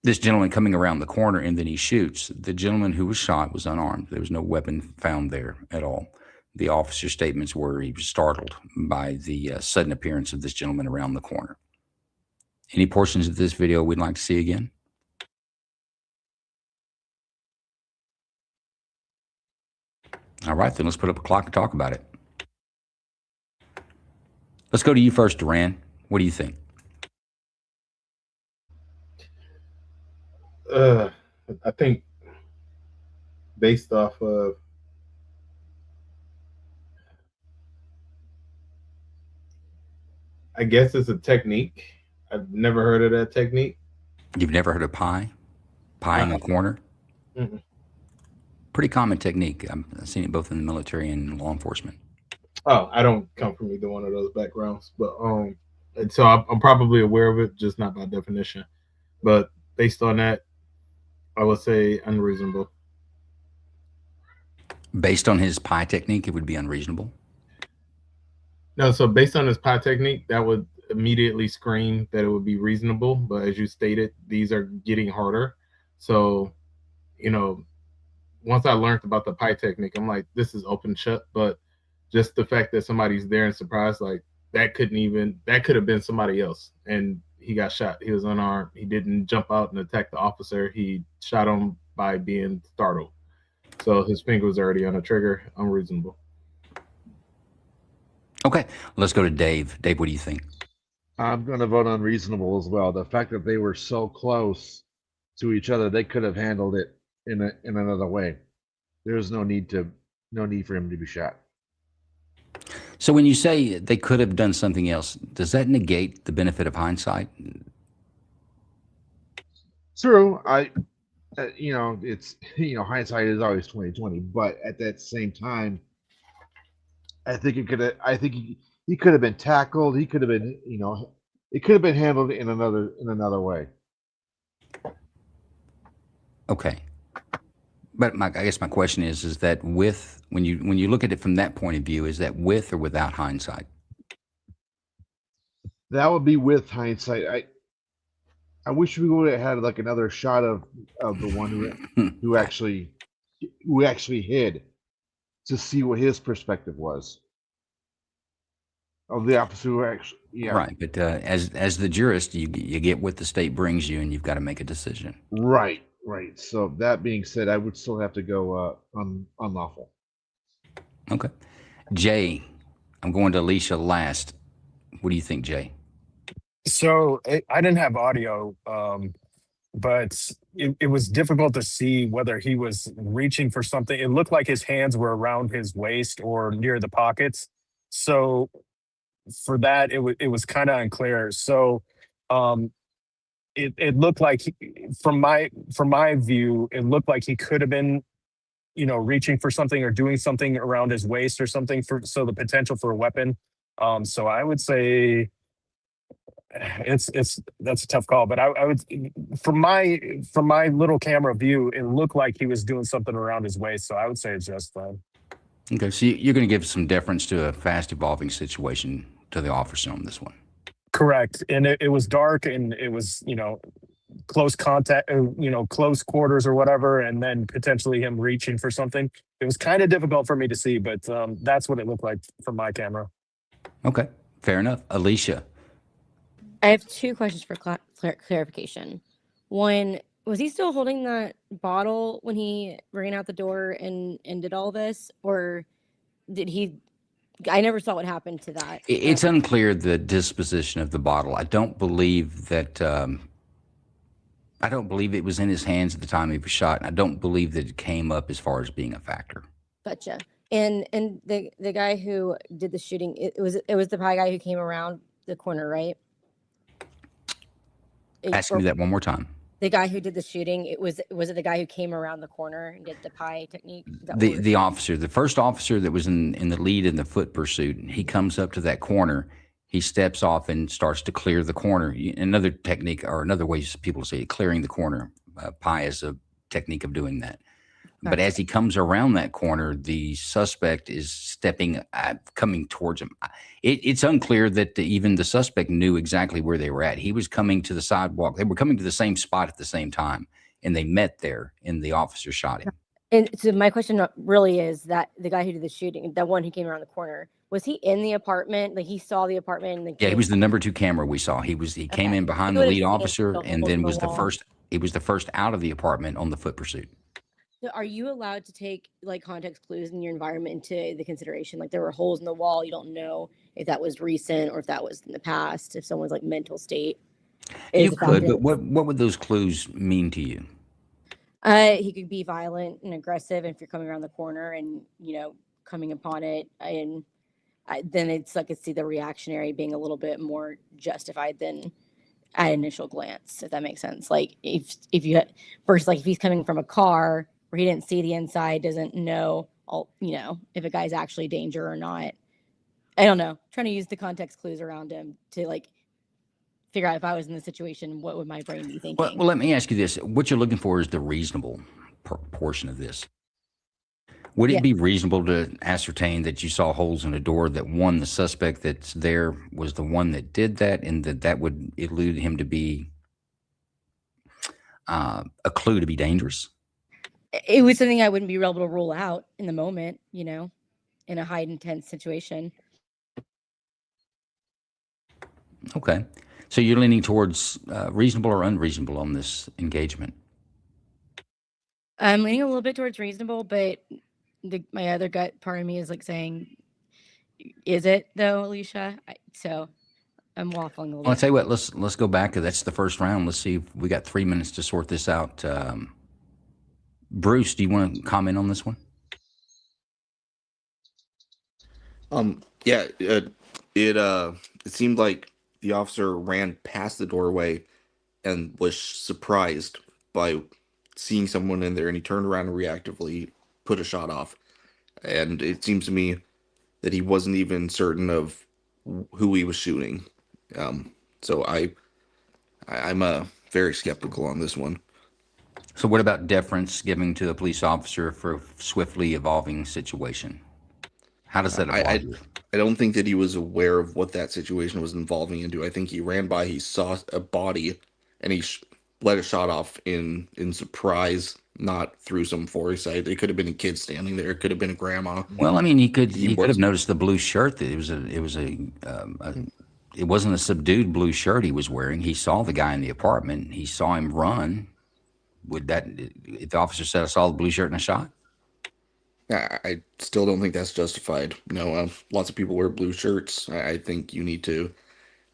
this gentleman coming around the corner, and then he shoots. The gentleman who was shot was unarmed. There was no weapon found there at all. The officer's statements were he was startled by the sudden appearance of this gentleman around the corner. Any portions of this video we'd like to see again? All right, then let's put up a clock and talk about it. Let's go to you first, Duran. What do you think? I think based off of I guess it's a technique. I've never heard of that technique. You've never heard of pie? Pie in the corner? Mm-mm. Pretty common technique. I've seen it both in the military and law enforcement. Oh, I don't come from either one of those backgrounds, but and so I'm probably aware of it, just not by definition. But based on that, I would say unreasonable. Based on his pie technique, it would be unreasonable? No, so based on his pie technique, that would immediately scream that it would be reasonable. But as you stated, these are getting harder. So, you know, once I learned about the pie technique, I'm like, this is open shut. But just the fact that somebody's there and surprised, like that could have been somebody else. And he got shot. He was unarmed. He didn't jump out and attack the officer. He shot him by being startled. So his finger was already on the trigger. Unreasonable. Okay, let's go to Dave. Dave, what do you think? I'm going to vote unreasonable as well. The fact that they were so close to each other, they could have handled it in another way. There's no need for him to be shot. So when you say they could have done something else, does that negate the benefit of hindsight? True. It's hindsight is always 20/20, but at that same time, I think he could have been tackled. He could have been, it could have been handled in another way. Okay. But I guess my question is that when you look at it from that point of view, is that with or without hindsight? That would be with hindsight. I wish we would have had like another shot of the one who actually hid, to see what his perspective was of the officer who actually. Yeah. Right, but as the jurist, you get what the state brings you, and you've got to make a decision. Right. So that being said, I would still have to go unlawful. Okay, Jay, I'm going to Alicia last. What do you think, Jay? So I didn't have audio, but it was difficult to see whether he was reaching for something. It looked like his hands were around his waist or near the pockets. So for that, it was kind of unclear. So it looked like from my view, it looked like he could have been, reaching for something or doing something around his waist or something, so the potential for a weapon. So I would say that's a tough call, but I would, from my little camera view, it looked like he was doing something around his waist. So I would say it's just fine. Okay, so you're going to give some deference to a fast evolving situation to the officer on this one. Correct. And it was dark, and it was, close contact, close quarters or whatever, and then potentially him reaching for something. It was kind of difficult for me to see, but that's what it looked like from my camera. Okay, fair enough. Alicia. I have two questions for clarification. One, was he still holding that bottle when he ran out the door and did all this, or did he? I never saw what happened to that. It's unclear the disposition of the bottle. I don't believe that. I don't believe it was in his hands at the time he was shot, and I don't believe that it came up as far as being a factor. Gotcha. And the guy who did the shooting, it was the guy who came around the corner, right? Ask me that one more time. The guy who did the shooting, was it the guy who came around the corner and did the pie technique? The officer, the first officer that was in the lead in the foot pursuit, he comes up to that corner. He steps off and starts to clear the corner. Another technique, or another way people say it, clearing the corner. Pie is a technique of doing that. But as he comes around that corner, the suspect is coming towards him. It's unclear that even the suspect knew exactly where they were at. He was coming to the sidewalk. They were coming to the same spot at the same time, and they met there, and the officer shot him. And so my question really is that the guy who did the shooting, that one who came around the corner, was he in the apartment? Like, he saw the apartment? And yeah, he was the number 2 camera we saw. He came in behind the lead officer, and then was the first. He was the first out of the apartment on the foot pursuit. So are you allowed to take like context clues in your environment into the consideration? Like, there were holes in the wall. You don't know if that was recent or if that was in the past, if someone's like mental state. You could, but what would those clues mean to you? He could be violent and aggressive if you're coming around the corner and, coming upon it. And then it's like, I could see the reactionary being a little bit more justified than at initial glance, if that makes sense. Like, if you had first, like if he's coming from a car where he didn't see the inside, doesn't know if a guy's actually danger or not. I don't know. Trying to use the context clues around him to like figure out if I was in the situation, what would my brain be thinking? Well, let me ask you this. What you're looking for is the reasonable portion of this. Would it be reasonable to ascertain that you saw holes in a door, that the suspect that's there was the one that did that, and that would elude him to be a clue to be dangerous? It was something I wouldn't be able to rule out in the moment, in a high intense situation. Okay. So you're leaning towards reasonable or unreasonable on this engagement? I'm leaning a little bit towards reasonable, but my other gut part of me is like saying, is it though, Alicia? So I'm waffling a little bit. I'll tell you what, let's go back. That's the first round. Let's see if we got 3 minutes to sort this out. Bruce, do you want to comment on this one? Yeah, it seemed like the officer ran past the doorway and was surprised by seeing someone in there, and he turned around and reactively put a shot off. And it seems to me that he wasn't even certain of who he was shooting. So I'm very skeptical on this one. So what about deference giving to a police officer for a swiftly evolving situation? How does that apply? I don't think that he was aware of what that situation was involving into. I think he ran by, he saw a body, and he let a shot off in surprise, not through some foresight. It could have been a kid standing there. It could have been a grandma. Well, I mean, he could have noticed the blue shirt. That it wasn't a subdued blue shirt he was wearing. He saw the guy in the apartment. He saw him run. Would that, if the officer said, "I saw the blue shirt and I shot"? I still don't think that's justified. Lots of people wear blue shirts. I think you need to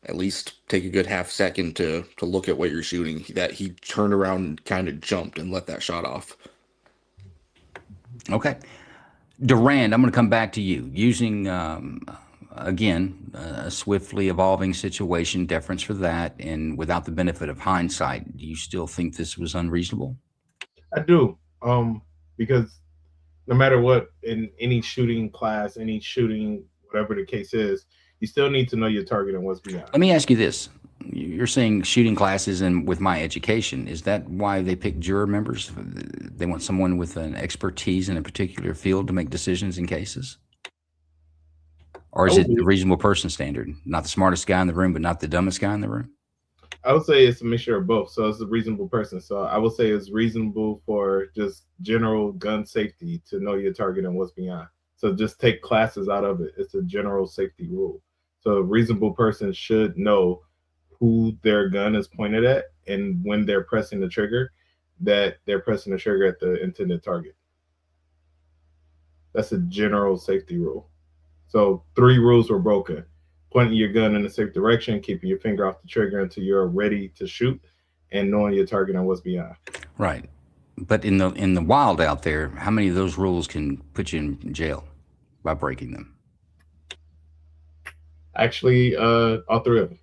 at least take a good half second to look at what you're shooting. That he turned around and kind of jumped and let that shot off. Okay. Durand, I'm going to come back to you. Using, again, a swiftly evolving situation, deference for that, and without the benefit of hindsight, do you still think this was unreasonable? I do, because no matter what, in any shooting class, any shooting, whatever the case is, you still need to know your target and what's beyond. Let me ask you this. You're saying shooting classes and with my education, is that why they pick juror members? They want someone with an expertise in a particular field to make decisions in cases? Or is it the reasonable person standard? Not the smartest guy in the room, but not the dumbest guy in the room? I would say it's a mixture of both. So it's a reasonable person. So I would say it's reasonable for just general gun safety to know your target and what's beyond. So just take classes out of it. It's a general safety rule. So a reasonable person should know who their gun is pointed at, and when they're pressing the trigger, that they're pressing the trigger at the intended target. That's a general safety rule. So 3 rules were broken: pointing your gun in a safe direction, keeping your finger off the trigger until you're ready to shoot, and knowing your target and what's beyond. Right. But in the wild out there, how many of those rules can put you in jail by breaking them? Actually, all 3 of them.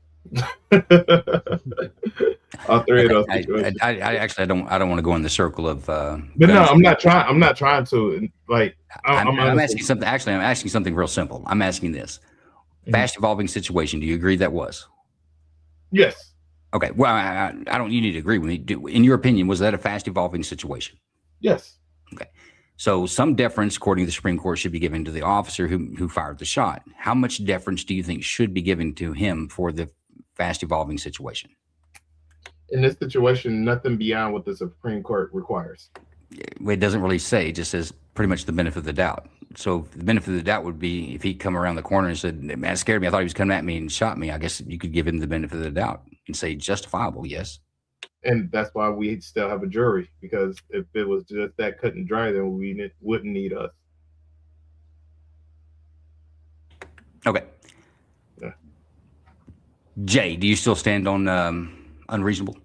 All 3 of those situations. I don't want to go in the circle of. But no, I'm not trying to. Like, I'm asking something. Actually, I'm asking something real simple. I'm asking this: fast evolving situation. Do you agree that was? Yes. Okay. Well, I don't. You need to agree with me. In your opinion, was that a fast evolving situation? Yes. Okay. So some deference, according to the Supreme Court, should be given to the officer who fired the shot. How much deference do you think should be given to him for the fast evolving situation? In this situation, nothing beyond what the Supreme Court requires. It doesn't really say. It just says pretty much the benefit of the doubt. So the benefit of the doubt would be if he'd come around the corner and said, "Man, it scared me. I thought he was coming at me and shot me." I guess you could give him the benefit of the doubt and say justifiable, yes. And that's why we still have a jury, because if it was just that cut and dry, then we wouldn't need us. Okay. Yeah. Jay, do you still stand on unreasonable?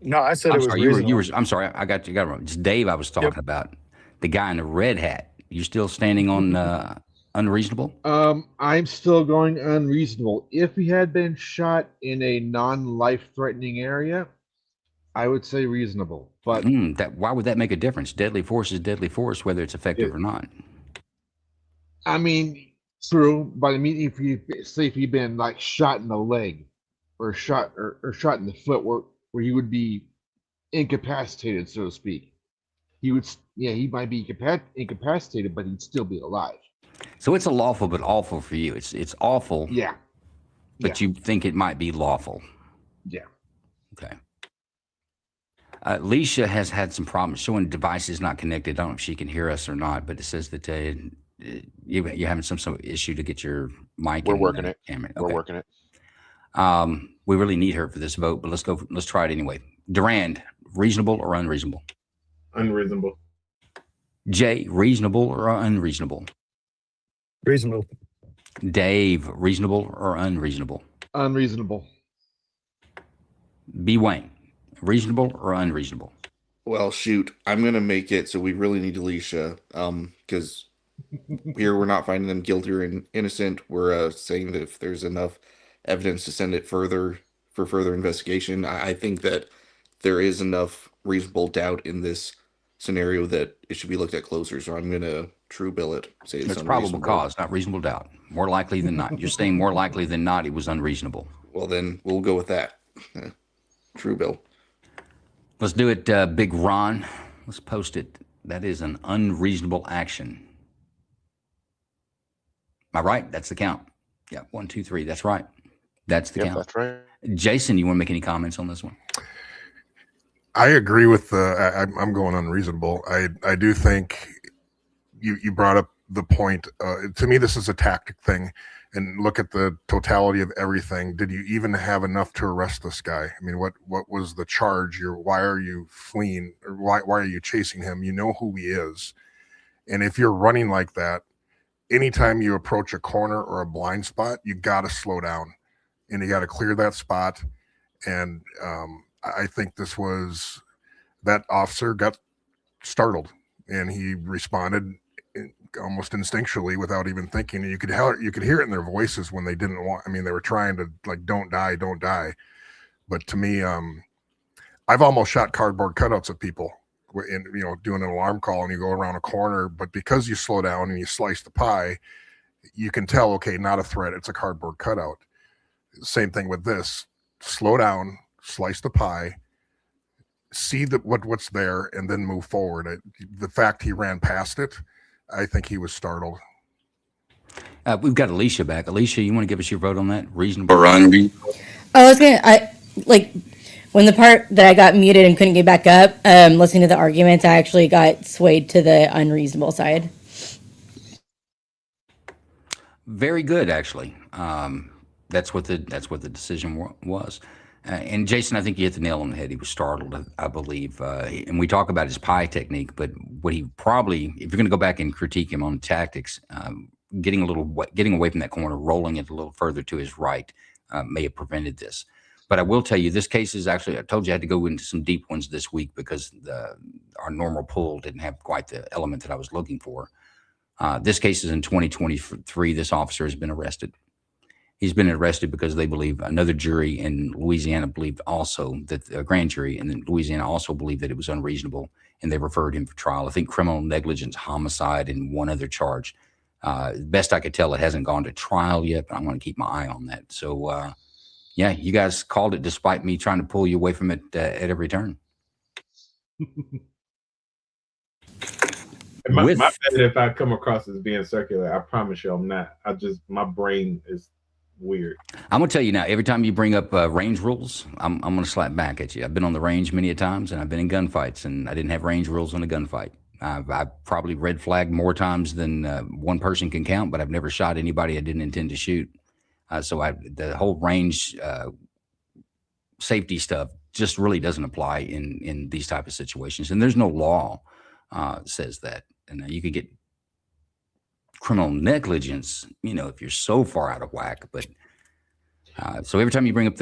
No, I said it was reasonable. I'm sorry, I got you wrong. It's Dave I was talking about. The guy in the red hat. You still standing on unreasonable? I'm still going unreasonable. If he had been shot in a non-life-threatening area, I would say reasonable. But why would that make a difference? Deadly force is deadly force, whether it's effective or not. I mean, true. But I mean, if he'd been like shot in the leg, or shot in the foot, where he would be incapacitated, so to speak, he might be incapacitated, but he'd still be alive. So it's a lawful but awful for you. It's awful. Yeah. But you think it might be lawful. Yeah. Okay. Leisha has had some problems showing devices not connected. I don't know if she can hear us or not, but it says that you're having some sort of issue to get your mic. We're working it. Camera. We're working it. We really need her for this vote, but let's try it anyway. Durand, reasonable or unreasonable? Unreasonable. Jay, reasonable or unreasonable? Reasonable. Dave, reasonable or unreasonable? Unreasonable. B. Wayne, reasonable or unreasonable? Well, shoot, I'm gonna make it so we really need Alicia, because here we're not finding them guilty or innocent. We're saying that if there's enough evidence to send it further for further investigation. I think that there is enough reasonable doubt in this scenario that it should be looked at closer. So I'm gonna true bill it. Say it's probable cause, not reasonable doubt. More likely than not. You're saying more likely than not it was unreasonable. Well, then we'll go with that. True bill. Let's do it, Big Ron. Let's post it. That is an unreasonable action. Am I right? That's the count. Yeah, 1, 2, 3. That's right. That's the count. That's right. Jason, you want to make any comments on this one? I agree with I'm going unreasonable. I do think you brought up the point. To me, this is a tactic thing, and look at the totality of everything. Did you even have enough to arrest this guy? I mean, what was the charge? Why are you fleeing? Or why are you chasing him? You know who he is, and if you're running like that, anytime you approach a corner or a blind spot, you got to slow down, and you got to clear that spot. And I think that officer got startled, and he responded almost instinctually without even thinking. And you could hear it in their voices when they didn't want. I mean, they were trying to like, don't die, don't die. But to me, I've almost shot cardboard cutouts at people in doing an alarm call, and you go around a corner, but because you slow down and you slice the pie, you can tell, okay, not a threat, it's a cardboard cutout. Same thing with this. Slow down, slice the pie, see what's there, and then move forward. The fact he ran past it, I think he was startled. We've got Alicia back. Alicia, you want to give us your vote on that? Reasonable. I like when the part that I got muted and couldn't get back up, listening to the arguments, I actually got swayed to the unreasonable side. Very good, actually. That's what the decision was. And Jason, I think you hit the nail on the head. He was startled, I believe. And we talk about his pie technique, but what he probably, if you're going to go back and critique him on tactics, getting away from that corner, rolling it a little further to his right, may have prevented this. But I will tell you, this case is actually, I told you I had to go into some deep ones this week because our normal pool didn't have quite the element that I was looking for. This case is in 2023. This officer has been arrested. He's been arrested because they believe another jury in Louisiana believed also that a grand jury in Louisiana also believed that it was unreasonable, and they referred him for trial. I think criminal negligence, homicide, and one other charge. Best I could tell, it hasn't gone to trial yet, but I'm going to keep my eye on that. So, yeah, you guys called it despite me trying to pull you away from it at every turn. My bad if I come across as being circular. I promise you I'm not. My brain is weird. I'm gonna tell you now, every time you bring up range rules, I'm gonna slap back at you. I've been on the range many a times, and I've been in gunfights, and I didn't have range rules on a gunfight. I've probably red flagged more times than one person can count, but I've never shot anybody I didn't intend to shoot. So the whole range safety stuff just really doesn't apply in these type of situations, and there's no law says that. And you could get criminal negligence, if you're so far out of whack. But so every time you bring up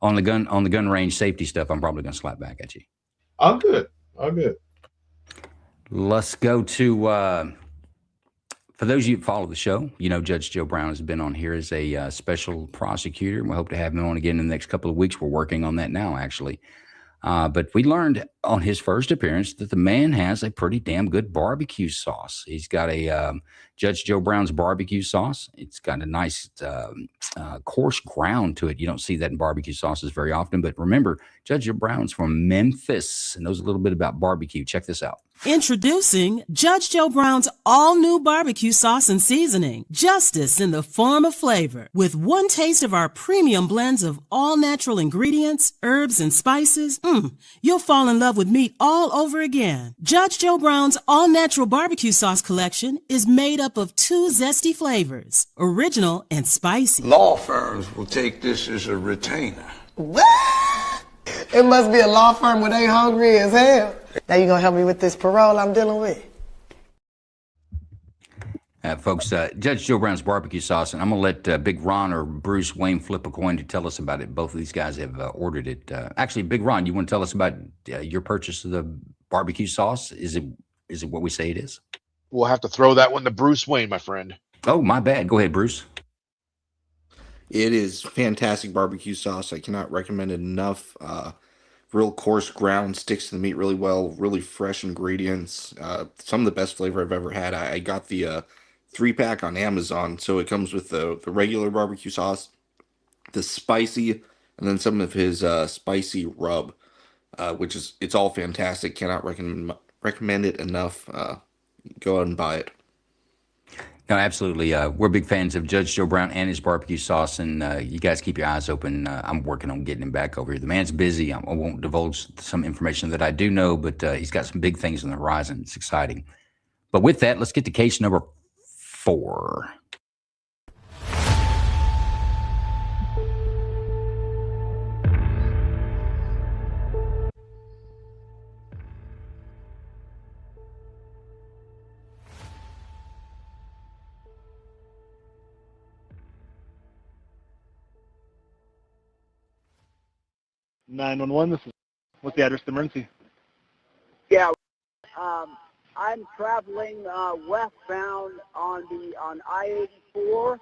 on the gun range safety stuff, I'm probably going to slap back at you. All good. Let's go to for those of you that follow the show, Judge Joe Brown has been on here as a special prosecutor. We hope to have him on again in the next couple of weeks. We're working on that now, actually. But we learned on his first appearance that the man has a pretty damn good barbecue sauce. He's got a Judge Joe Brown's barbecue sauce. It's got a nice coarse ground to it. You don't see that in barbecue sauces very often. But remember, Judge Joe Brown's from Memphis and knows a little bit about barbecue. Check this out. Introducing Judge Joe Brown's all-new barbecue sauce and seasoning. Justice in the form of flavor. With one taste of our premium blends of all-natural ingredients, herbs, and spices, you'll fall in love with meat all over again. Judge Joe Brown's all-natural barbecue sauce collection is made up of 2 zesty flavors, original and spicy. Law firms will take this as a retainer. What? It must be a law firm where they hungry as hell. Now you gonna help me with this parole I'm dealing with? Folks, Judge Joe Brown's barbecue sauce, and I'm going to let Big Ron or Bruce Wayne flip a coin to tell us about it. Both of these guys have ordered it. Actually, Big Ron, you want to tell us about your purchase of the barbecue sauce? Is it what we say it is? We'll have to throw that one to Bruce Wayne, my friend. Oh, my bad. Go ahead, Bruce. It is fantastic barbecue sauce. I cannot recommend it enough. Real coarse ground, sticks to the meat really well, really fresh ingredients. Some of the best flavor I've ever had. I got the 3-pack on Amazon, so it comes with the regular barbecue sauce, the spicy, and then some of his spicy rub, it's all fantastic. Cannot recommend it enough. Go out and buy it. No, absolutely. We're big fans of Judge Joe Brown and his barbecue sauce, and you guys keep your eyes open. I'm working on getting him back over here. The man's busy. I won't divulge some information that I do know, but he's got some big things on the horizon. It's exciting. But with that, let's get to case number 4. This is what's the address of the emergency? Yeah, I'm traveling westbound on I-84,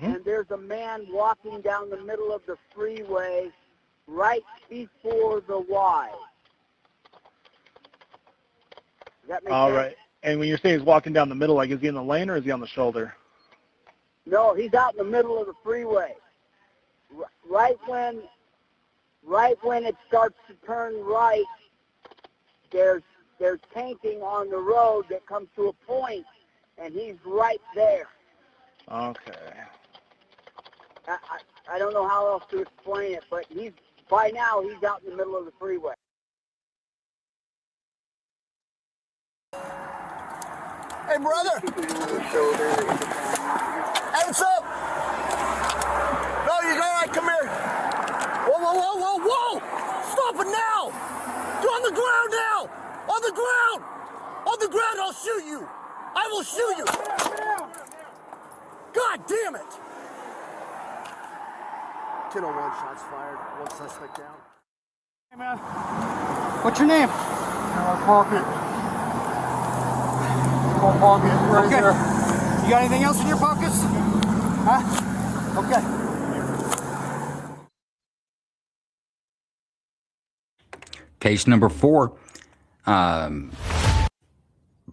and there's a man walking down the middle of the freeway right before the Y. Does that make All sense? right. And when you're saying he's walking down the middle, like is he in the lane or is he on the shoulder? No, he's out in the middle of the freeway. Right when it starts to turn right, there's tanking on the road that comes to a point, and he's right there. Okay. I don't know how else to explain it, but by now he's out in the middle of the freeway. Hey, brother! Hands up! No, you gotta come here! Whoa, whoa, whoa, whoa, whoa! Stop it now! You're on the ground now! On the ground! On the ground, I'll shoot you! I will shoot you! God damn it! 10-01, shots fired, one suspect down. Hey, man. What's your name? Pocket. Pocket right there. You got anything else in your pockets? Huh? Okay. Case number 4.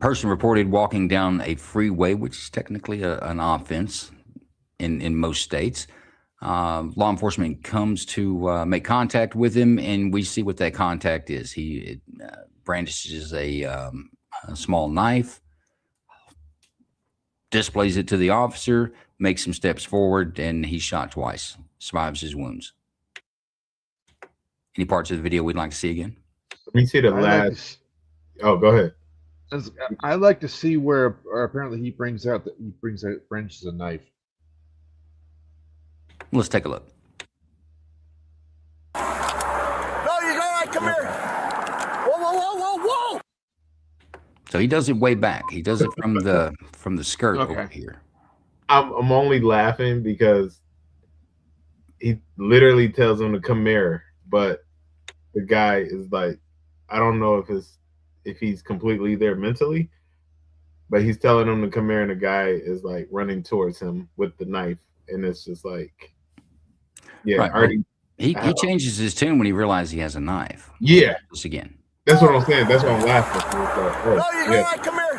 Person reported walking down a freeway, which is technically an offense in most states. Law enforcement comes to make contact with him, and we see what that contact is. He brandishes a small knife, displays it to the officer, makes some steps forward, and he's shot twice, survives his wounds. Any parts of the video we'd like to see again? Let me see the last. Oh, go ahead. I like to see where apparently he brings out branches a knife. Let's take a look. No, you gotta come here! Whoa, whoa, whoa, whoa, whoa! So he does it way back. He does it from the skirt over here. I'm only laughing because he literally tells him to come here, but the guy is like, I don't know if he's completely there mentally, but he's telling him to come here, and the guy is like running towards him with the knife, and it's just like, yeah, right. already. He changes his tune when he realizes he has a knife. Yeah, this again. That's what I'm saying. That's what I'm laughing. No, you gotta come here!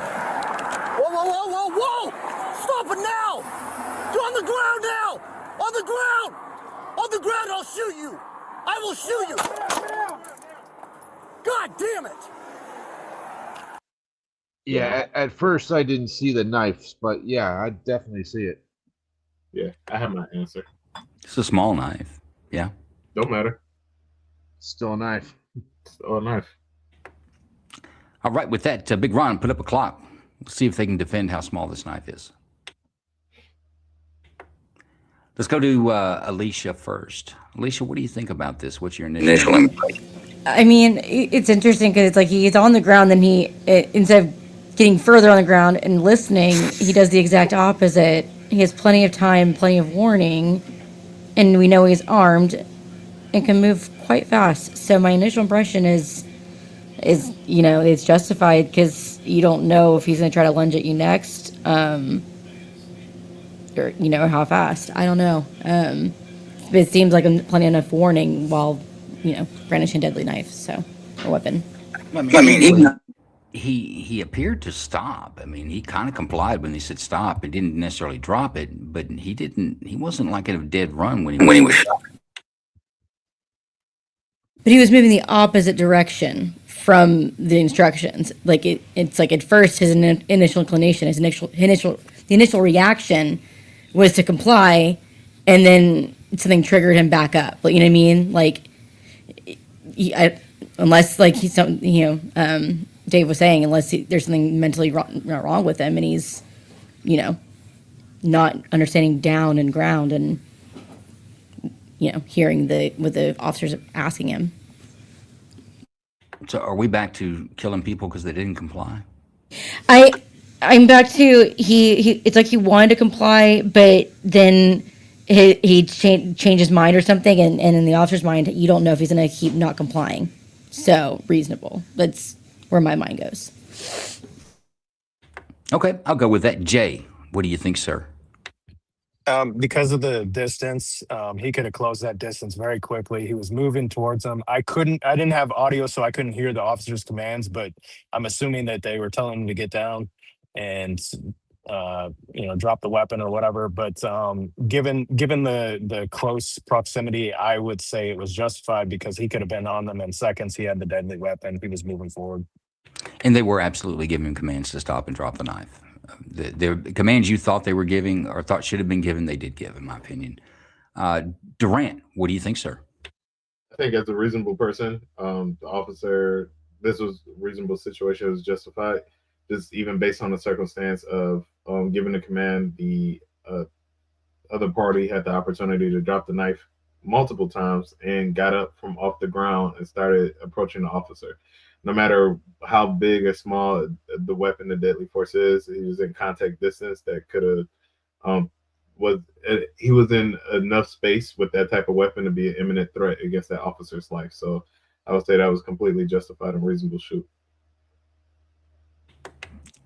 Whoa, whoa, whoa, whoa, whoa! Stop it now! You're on the ground now! On the ground! On the ground, I'll shoot you! I will shoot you! God damn it! Yeah, at first I didn't see the knives, but yeah, I definitely see it. Yeah, I have my answer. It's a small knife. Yeah. Don't matter. Still a knife. Still a knife. All right, with that, Big Ron, put up a clock. Let's see if they can defend how small this knife is. Let's go to Alicia first. Alicia, what do you think about this? What's your initial impression? I mean, it's interesting because it's like he's on the ground, then instead of getting further on the ground and listening, he does the exact opposite. He has plenty of time, plenty of warning, and we know he's armed and can move quite fast. So my initial impression is it's justified because you don't know if he's going to try to lunge at you next, or how fast. I don't know. But it seems like plenty enough warning while brandishing a deadly knife, so a weapon. He appeared to stop. I mean, he kind of complied when they said stop. He didn't necessarily drop it, but he wasn't like in a dead run when he was shot. But he was moving the opposite direction from the instructions. Like it's like at first his initial inclination, his initial the initial reaction was to comply, and then something triggered him back up. Like, you know what I mean? Like, unless like he's some, Dave was saying, unless there's something mentally wrong with him, and he's, not understanding down and ground, and hearing what the officers asking him. So are we back to killing people because they didn't comply? I'm back to he. It's like he wanted to comply, but then he changed his mind or something, and in the officer's mind, you don't know if he's going to keep not complying. So reasonable. That's where my mind goes. Okay, I'll go with that. Jay, what do you think, sir? Because of the distance, he could have closed that distance very quickly. He was moving towards him. I didn't have audio, so I couldn't hear the officer's commands, but I'm assuming that they were telling him to get down and, drop the weapon or whatever. But given the close proximity, I would say it was justified because he could have been on them in seconds. He had the deadly weapon. He was moving forward. And they were absolutely giving him commands to stop and drop the knife. The commands you thought they were giving or thought should have been given, they did give, in my opinion. Durant, what do you think, sir? I think as a reasonable person, the officer, this was a reasonable situation, it was justified. Just even based on the circumstance of giving the command, the other party had the opportunity to drop the knife multiple times and got up from off the ground and started approaching the officer. No matter how big or small the weapon, the deadly force is, he was in contact distance that could have he was in enough space with that type of weapon to be an imminent threat against that officer's life. So I would say that was completely justified and reasonable shoot.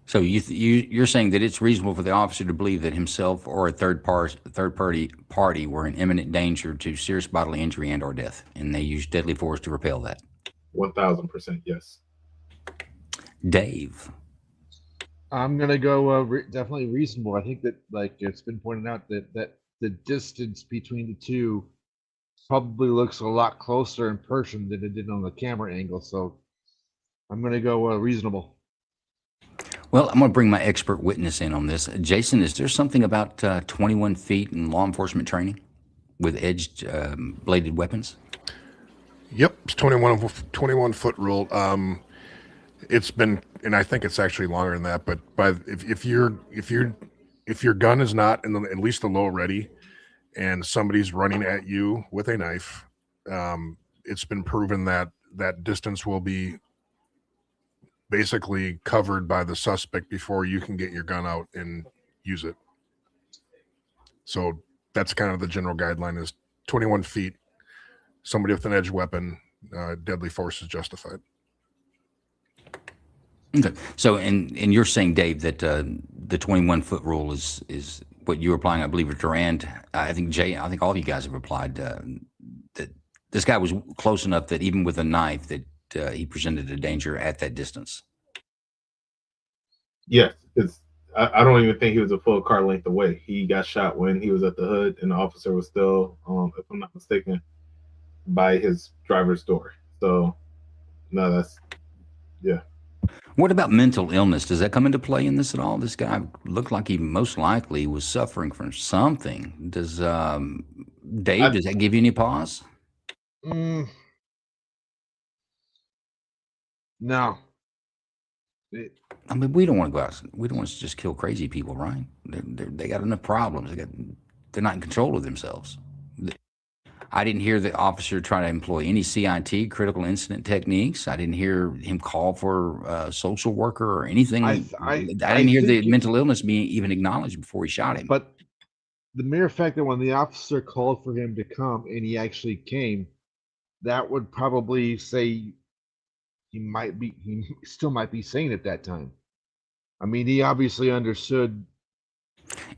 So you're saying that it's reasonable for the officer to believe that himself or a third party were in imminent danger to serious bodily injury and or death, and they used deadly force to repel that. 1000%, yes. Dave, I'm gonna go definitely reasonable. I think that, like it's been pointed out, that the distance between the two probably looks a lot closer in person than it did on the camera angle. So I'm gonna go reasonable. well, I'm going to bring my expert witness in on this. Jason, is there something about 21 feet in law enforcement training with edged bladed weapons? Yep, it's 21 foot rule. It's been, and I think it's actually longer than that. But if your gun is not in at least the low ready, and somebody's running at you with a knife, it's been proven that that distance will be basically covered by the suspect before you can get your gun out and use it. So that's kind of the general guideline: is 21 feet. Somebody with an edged weapon, deadly force is justified. Okay. So, and you're saying, Dave, that the 21 foot rule is what you're applying, I believe, with Durant. I think Jay, I think all of you guys have applied that this guy was close enough that even with a knife that he presented a danger at that distance. Yes, I don't even think he was a full car length away. He got shot when he was at the hood, and the officer was still, if I'm not mistaken, by his driver's door. So, no, yeah. What about mental illness? Does that come into play in this at all? This guy looked like he most likely was suffering from something. Does Dave, does that give you any pause? No. I mean, we don't want to go out. We don't want to just kill crazy people, right? They got enough problems. They're not in control of themselves. I didn't hear the officer try to employ any CIT, critical incident techniques. I didn't hear him call for a social worker or anything. I didn't hear the mental illness being even acknowledged before he shot him. But the mere fact that when the officer called for him to come and he actually came, that would probably say he still might be sane at that time. I mean, he obviously understood.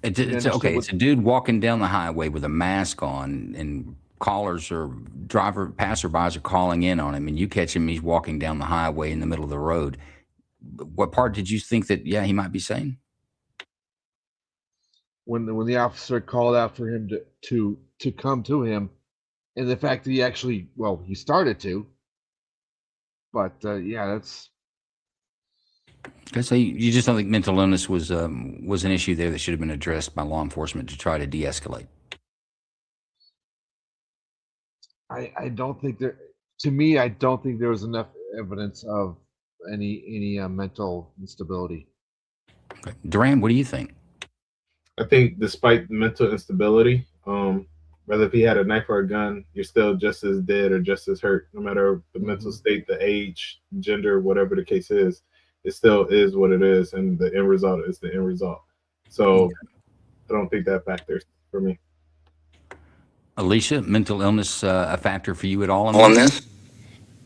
It's a dude walking down the highway with a mask on, and callers or passerbys are calling in on him, and you catch him, he's walking down the highway in the middle of the road. What part did you think that, he might be sane? When the officer called out for him to come to him, and the fact that he actually, he started to, but that's. Okay, so you just don't think mental illness was an issue there that should have been addressed by law enforcement to try to de-escalate? I don't think there. To me, I don't think there was enough evidence of any mental instability. Okay. Duran, what do you think? I think despite mental instability, whether if he had a knife or a gun, you're still just as dead or just as hurt, no matter the mental state, the age, gender, whatever the case is. It still is what it is, and the end result is the end result. So I don't think that factors for me. Alicia, mental illness a factor for you at all On this?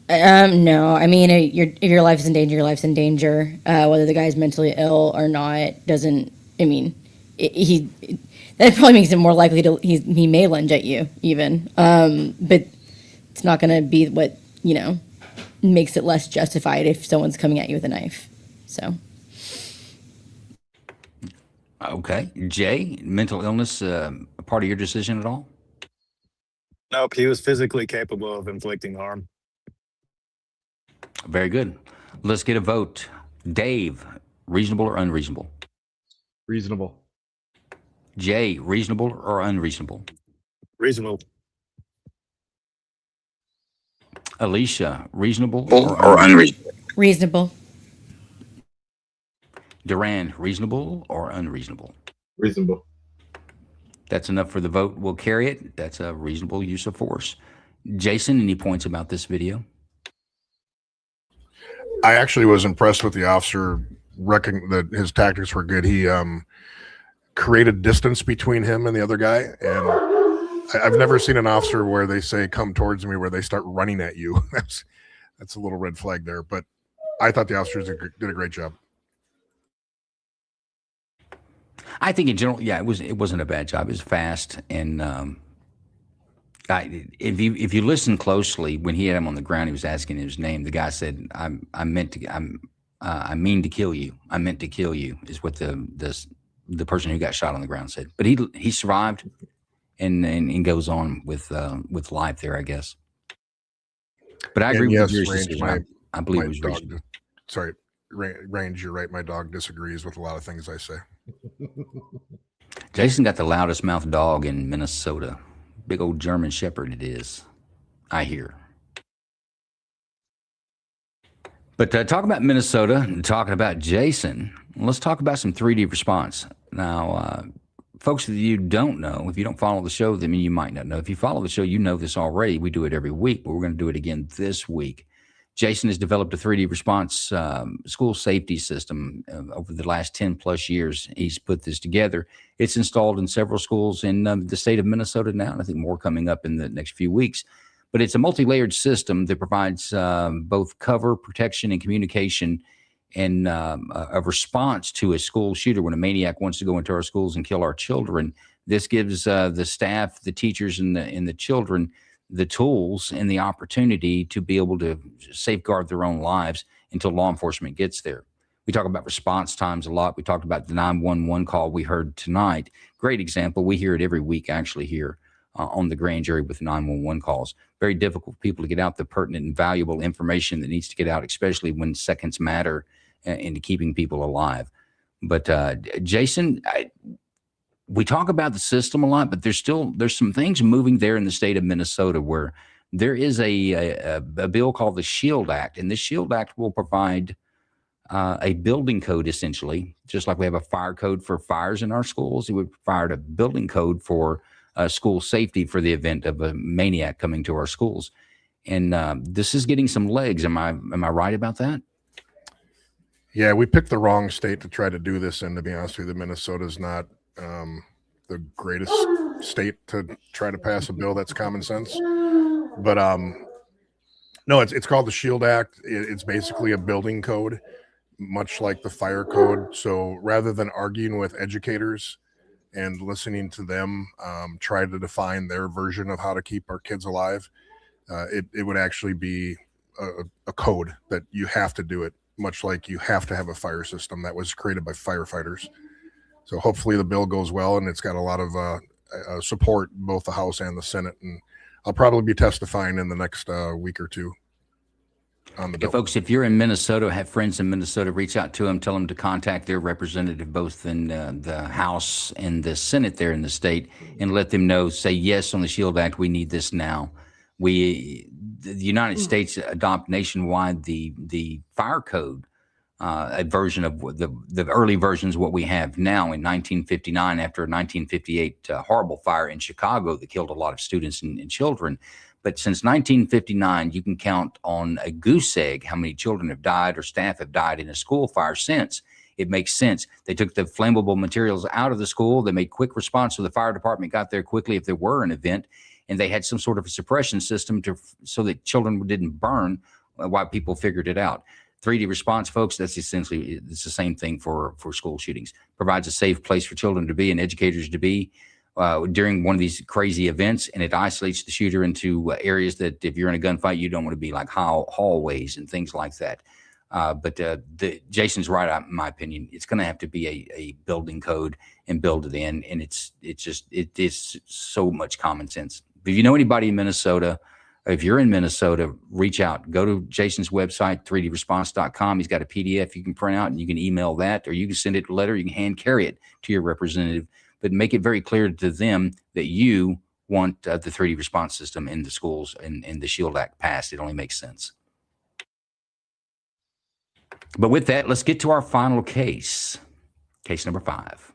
No, I mean, if your life is in danger, your life's in danger. Whether the guy's mentally ill or not doesn't. I mean, that probably makes it more likely he may lunge at you even. But it's not going to be what makes it less justified if someone's coming at you with a knife. So. Okay, Jay, mental illness a part of your decision at all? Nope, he was physically capable of inflicting harm. Very good. Let's get a vote. Dave, reasonable or unreasonable? Reasonable. Jay, reasonable or unreasonable? Reasonable. Alicia, reasonable or unreasonable? Reasonable. Duran, reasonable or unreasonable? Reasonable. That's enough for the vote. We'll carry it. That's a reasonable use of force. Jason, any points about this video? I actually was impressed with the officer, reckoning that his tactics were good. He created distance between him and the other guy, and I've never seen an officer where they say come towards me where they start running at you. That's a little red flag there, but I thought the officers did a great job. I think in general, yeah, it wasn't a bad job. It was fast, and if you listen closely, when he had him on the ground, he was asking his name. The guy said, I mean to kill you. I meant to kill you," is what the person who got shot on the ground said. But he survived, and goes on with life there, I guess. But I agree with the jury's decision. I believe it was reasonable. Sorry, Range, you're right. My dog disagrees with a lot of things I say. Jason got the loudest mouthed dog in Minnesota. Big old German Shepherd it is, I hear. But talk about Minnesota and talking about Jason, let's talk about some 3D response. Now, folks that you don't know, if you don't follow the show, then you might not know. If you follow the show, you know this already. We do it every week, but we're going to do it again this week. Jason has developed a 3D response school safety system over the last 10 plus years. He's put this together. It's installed in several schools in the state of Minnesota now, and I think more coming up in the next few weeks. But it's a multi-layered system that provides both cover, protection, and communication, and a response to a school shooter when a maniac wants to go into our schools and kill our children. This gives the staff, the teachers, and the children the tools and the opportunity to be able to safeguard their own lives until law enforcement gets there. We talk about response times a lot. We talked about the 911 call we heard tonight. Great example. We hear it every week actually here on the grand jury with 911 calls. Very difficult for people to get out the pertinent and valuable information that needs to get out, especially when seconds matter into keeping people alive. But Jason, we talk about the system a lot, but there's some things moving there in the state of Minnesota where there is a bill called the SHIELD Act, and the SHIELD Act will provide a building code, essentially, just like we have a fire code for fires in our schools. It would provide a building code for school safety for the event of a maniac coming to our schools. And this is getting some legs. Am I right about that? Yeah, we picked the wrong state to try to do this in, to be honest with you. Minnesota's not the greatest state to try to pass a bill that's common sense. But no, it's called the SHIELD Act. It's basically a building code, much like the fire code. So rather than arguing with educators and listening to them try to define their version of how to keep our kids alive, it would actually be a code that you have to do it, much like you have to have a fire system that was created by firefighters. So hopefully the bill goes well, and it's got a lot of support in both the House and the Senate. And I'll probably be testifying in the next week or two. on the Yeah, bill. folks, if you're in Minnesota, have friends in Minnesota, reach out to them, tell them to contact their representative, both in the House and the Senate there in the state, and let them know, say yes on the SHIELD Act. We need this now. The United States adopt nationwide the fire code, a version of the early versions of what we have now in 1959 after a 1958 horrible fire in Chicago that killed a lot of students and children. But since 1959, you can count on a goose egg how many children have died or staff have died in a school fire since. It makes sense. They took the flammable materials out of the school. They made quick response, so the fire department got there quickly if there were an event, and they had some sort of a suppression system so that children didn't burn while people figured it out. 3D response, folks, it's the same thing for school shootings. Provides a safe place for children to be and educators to be during one of these crazy events, and it isolates the shooter into areas that if you're in a gunfight, you don't want to be, like hallways and things like that. But Jason's right, in my opinion. It's going to have to be a building code and build it in, and it is so much common sense. If you know anybody in Minnesota, if you're in Minnesota, reach out. Go to Jason's website, 3dresponse.com. He's got a PDF you can print out, and you can email that, or you can send it a letter. You can hand carry it to your representative, but make it very clear to them that you want the 3D response system in the schools and the SHIELD Act passed. It only makes sense. But with that, let's get to our final case. Case number 5.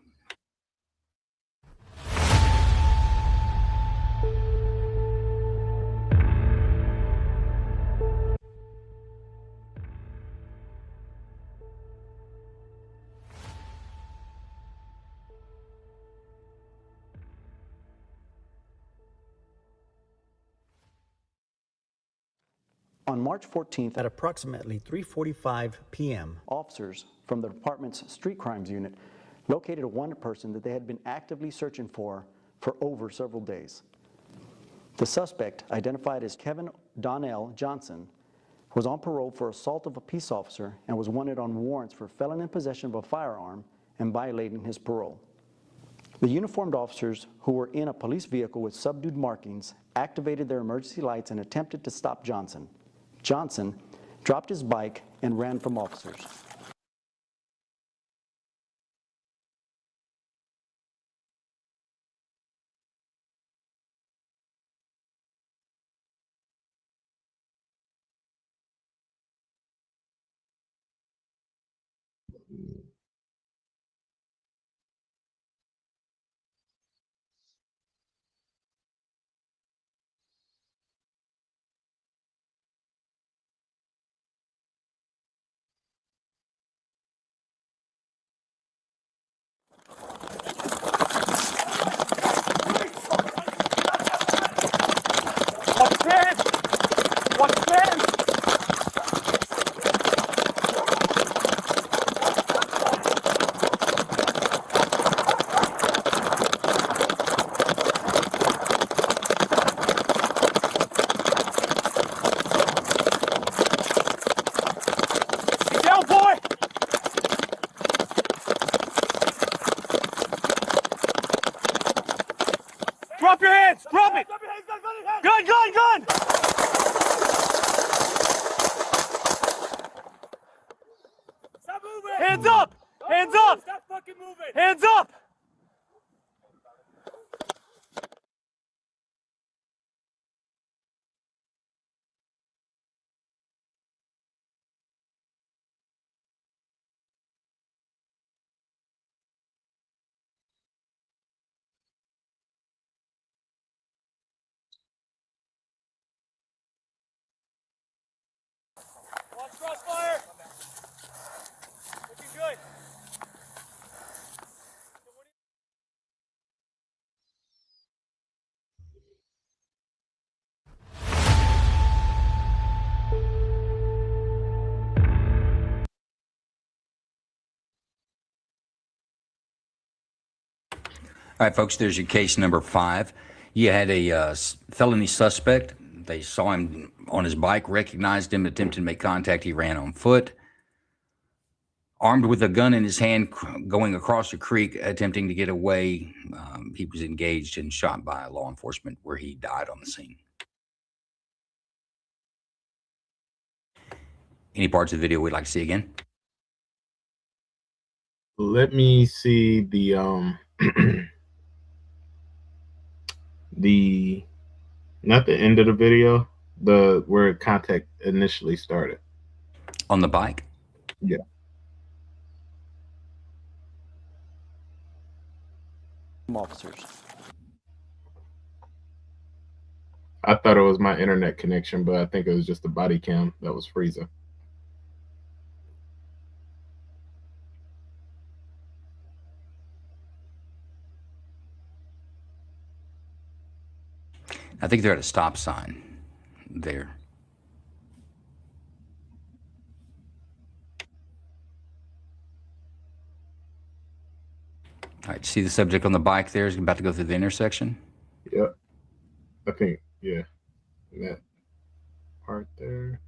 On March 14th at approximately 3:45 p.m., officers from the department's street crimes unit located a wanted person that they had been actively searching for over several days. The suspect, identified as Kevin Donnell Johnson, was on parole for assault of a peace officer and was wanted on warrants for felon in possession of a firearm and violating his parole. The uniformed officers, who were in a police vehicle with subdued markings, activated their emergency lights and attempted to stop Johnson. Johnson dropped his bike and ran from officers. Drop your hands! Drop it! Gun, gun, gun! Stop moving! Hands up! Hands up! Stop fucking moving! Hands up! Watch crossfire! Looking good. All right, folks, there's your case number 5. You had a felony suspect. They saw him on his bike, recognized him, attempted to make contact. He ran on foot. Armed with a gun in his hand, going across a creek, attempting to get away. He was engaged and shot by law enforcement, where he died on the scene. Any parts of the video we'd like to see again? Let me see the the not the end of the video, the where contact initially started. On the bike? Yeah. Officers. I thought it was my internet connection, but I think it was just the body cam that was freezing. I think they're at a stop sign there. All right, see the subject on the bike there is about to go through the intersection? Yep. I think, yeah. That part there.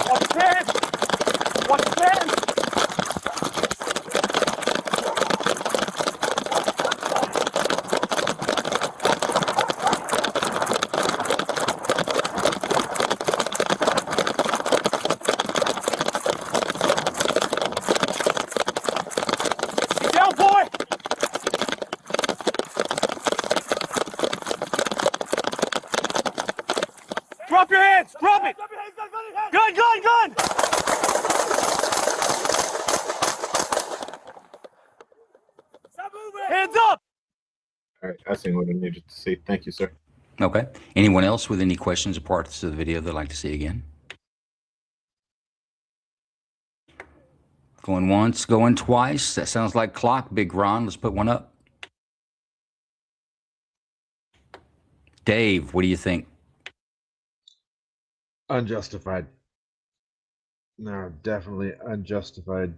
What's this? What's this? Get down, boy! Drop your hands! Drop it! Gun, gun, gun! Hands up! All right, I seen what I needed to see. Thank you, sir. Okay. Anyone else with any questions or parts of the video they'd like to see again? Going once, going twice. That sounds like clock, Big Ron. Let's put one up. Dave, what do you think? Unjustified. No, definitely unjustified.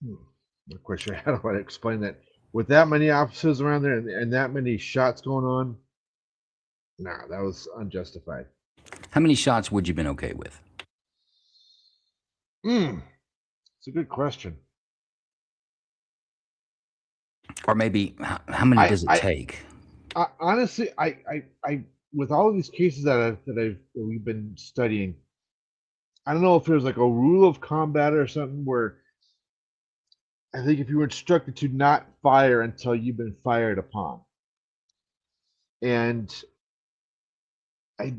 Not quite sure how do I explain that. With that many officers around there and that many shots going on, nah, that was unjustified. How many shots would you have been okay with? It's a good question. Or maybe how many does it take? Honestly, I with all of these cases that we've been studying, I don't know if there's like a rule of combat or something where I think if you were instructed to not fire until you've been fired upon, and I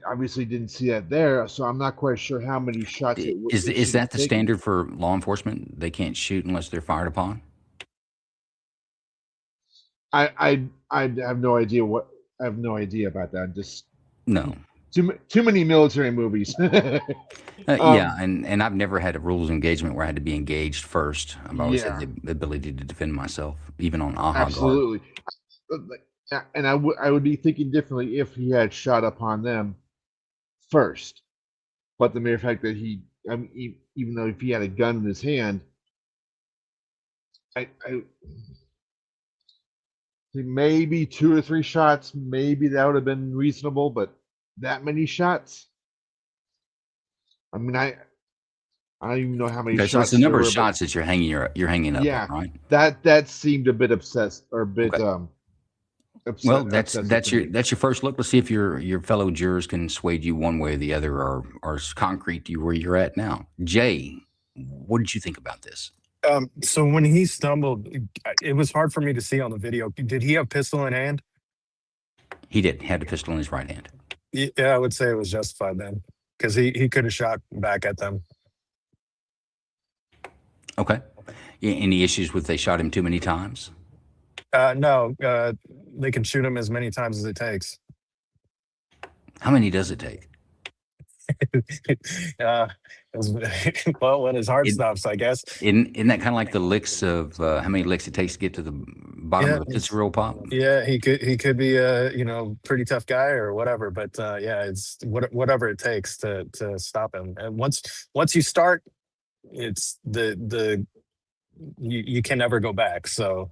obviously didn't see that there, so I'm not quite sure how many shots it would. Is that the standard for law enforcement? They can't shoot unless they're fired upon? I have no idea what I have no idea about that. Just No. too many military movies. Yeah, and I've never had a rules engagement where I had to be engaged first. I've always had the ability to defend myself, even on AHA guard. Absolutely. And I would be thinking differently if he had shot upon them first. But the mere fact that even though if he had a gun in his hand, I think maybe 2 or 3 shots, maybe that would have been reasonable, but that many shots? I mean, I don't even know how many Okay, so shots. it's the number of there were, shots that you're hanging up, yeah, right? that seemed a bit obsessed or a bit Well, that's your first look. Let's see if your fellow jurors can sway you one way or the other, or concrete to where you're at now. Jay, what did you think about this? So when he stumbled, it was hard for me to see on the video. Did he have pistol in hand? He did. Had a pistol in his right hand. Yeah, I would say it was justified then, because he could have shot back at them. Okay. Any issues with they shot him too many times? No, they can shoot him as many times as it takes. How many does it take? Well, when his heart stops, I guess. Isn't that kind of like the licks of how many licks it takes to get to the bottom of the Tootsie Roll Pop? Yeah, he could be a pretty tough guy or whatever, but yeah, it's whatever it takes to stop him. And once you start, it's you can never go back. So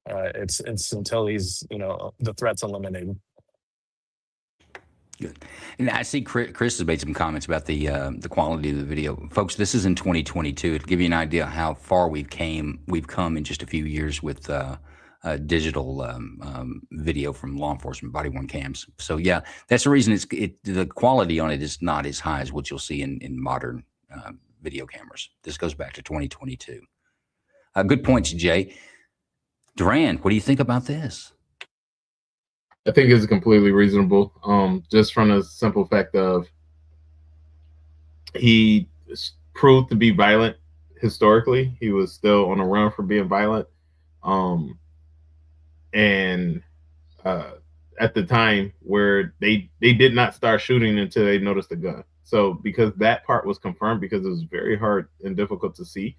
it's until he's the threat's eliminated. Good. And I see Chris has made some comments about the quality of the video. Folks, this is in 2022. To give you an idea how far we've come in just a few years with digital video from law enforcement body-worn cams. So yeah, that's the reason the quality on it is not as high as what you'll see in modern video cameras. This goes back to 2022. Good points, Jay. Duran, what do you think about this? I think it's completely reasonable. Just from the simple fact of he proved to be violent historically. He was still on a run for being violent. And at the time where they did not start shooting until they noticed the gun. So because that part was confirmed, because it was very hard and difficult to see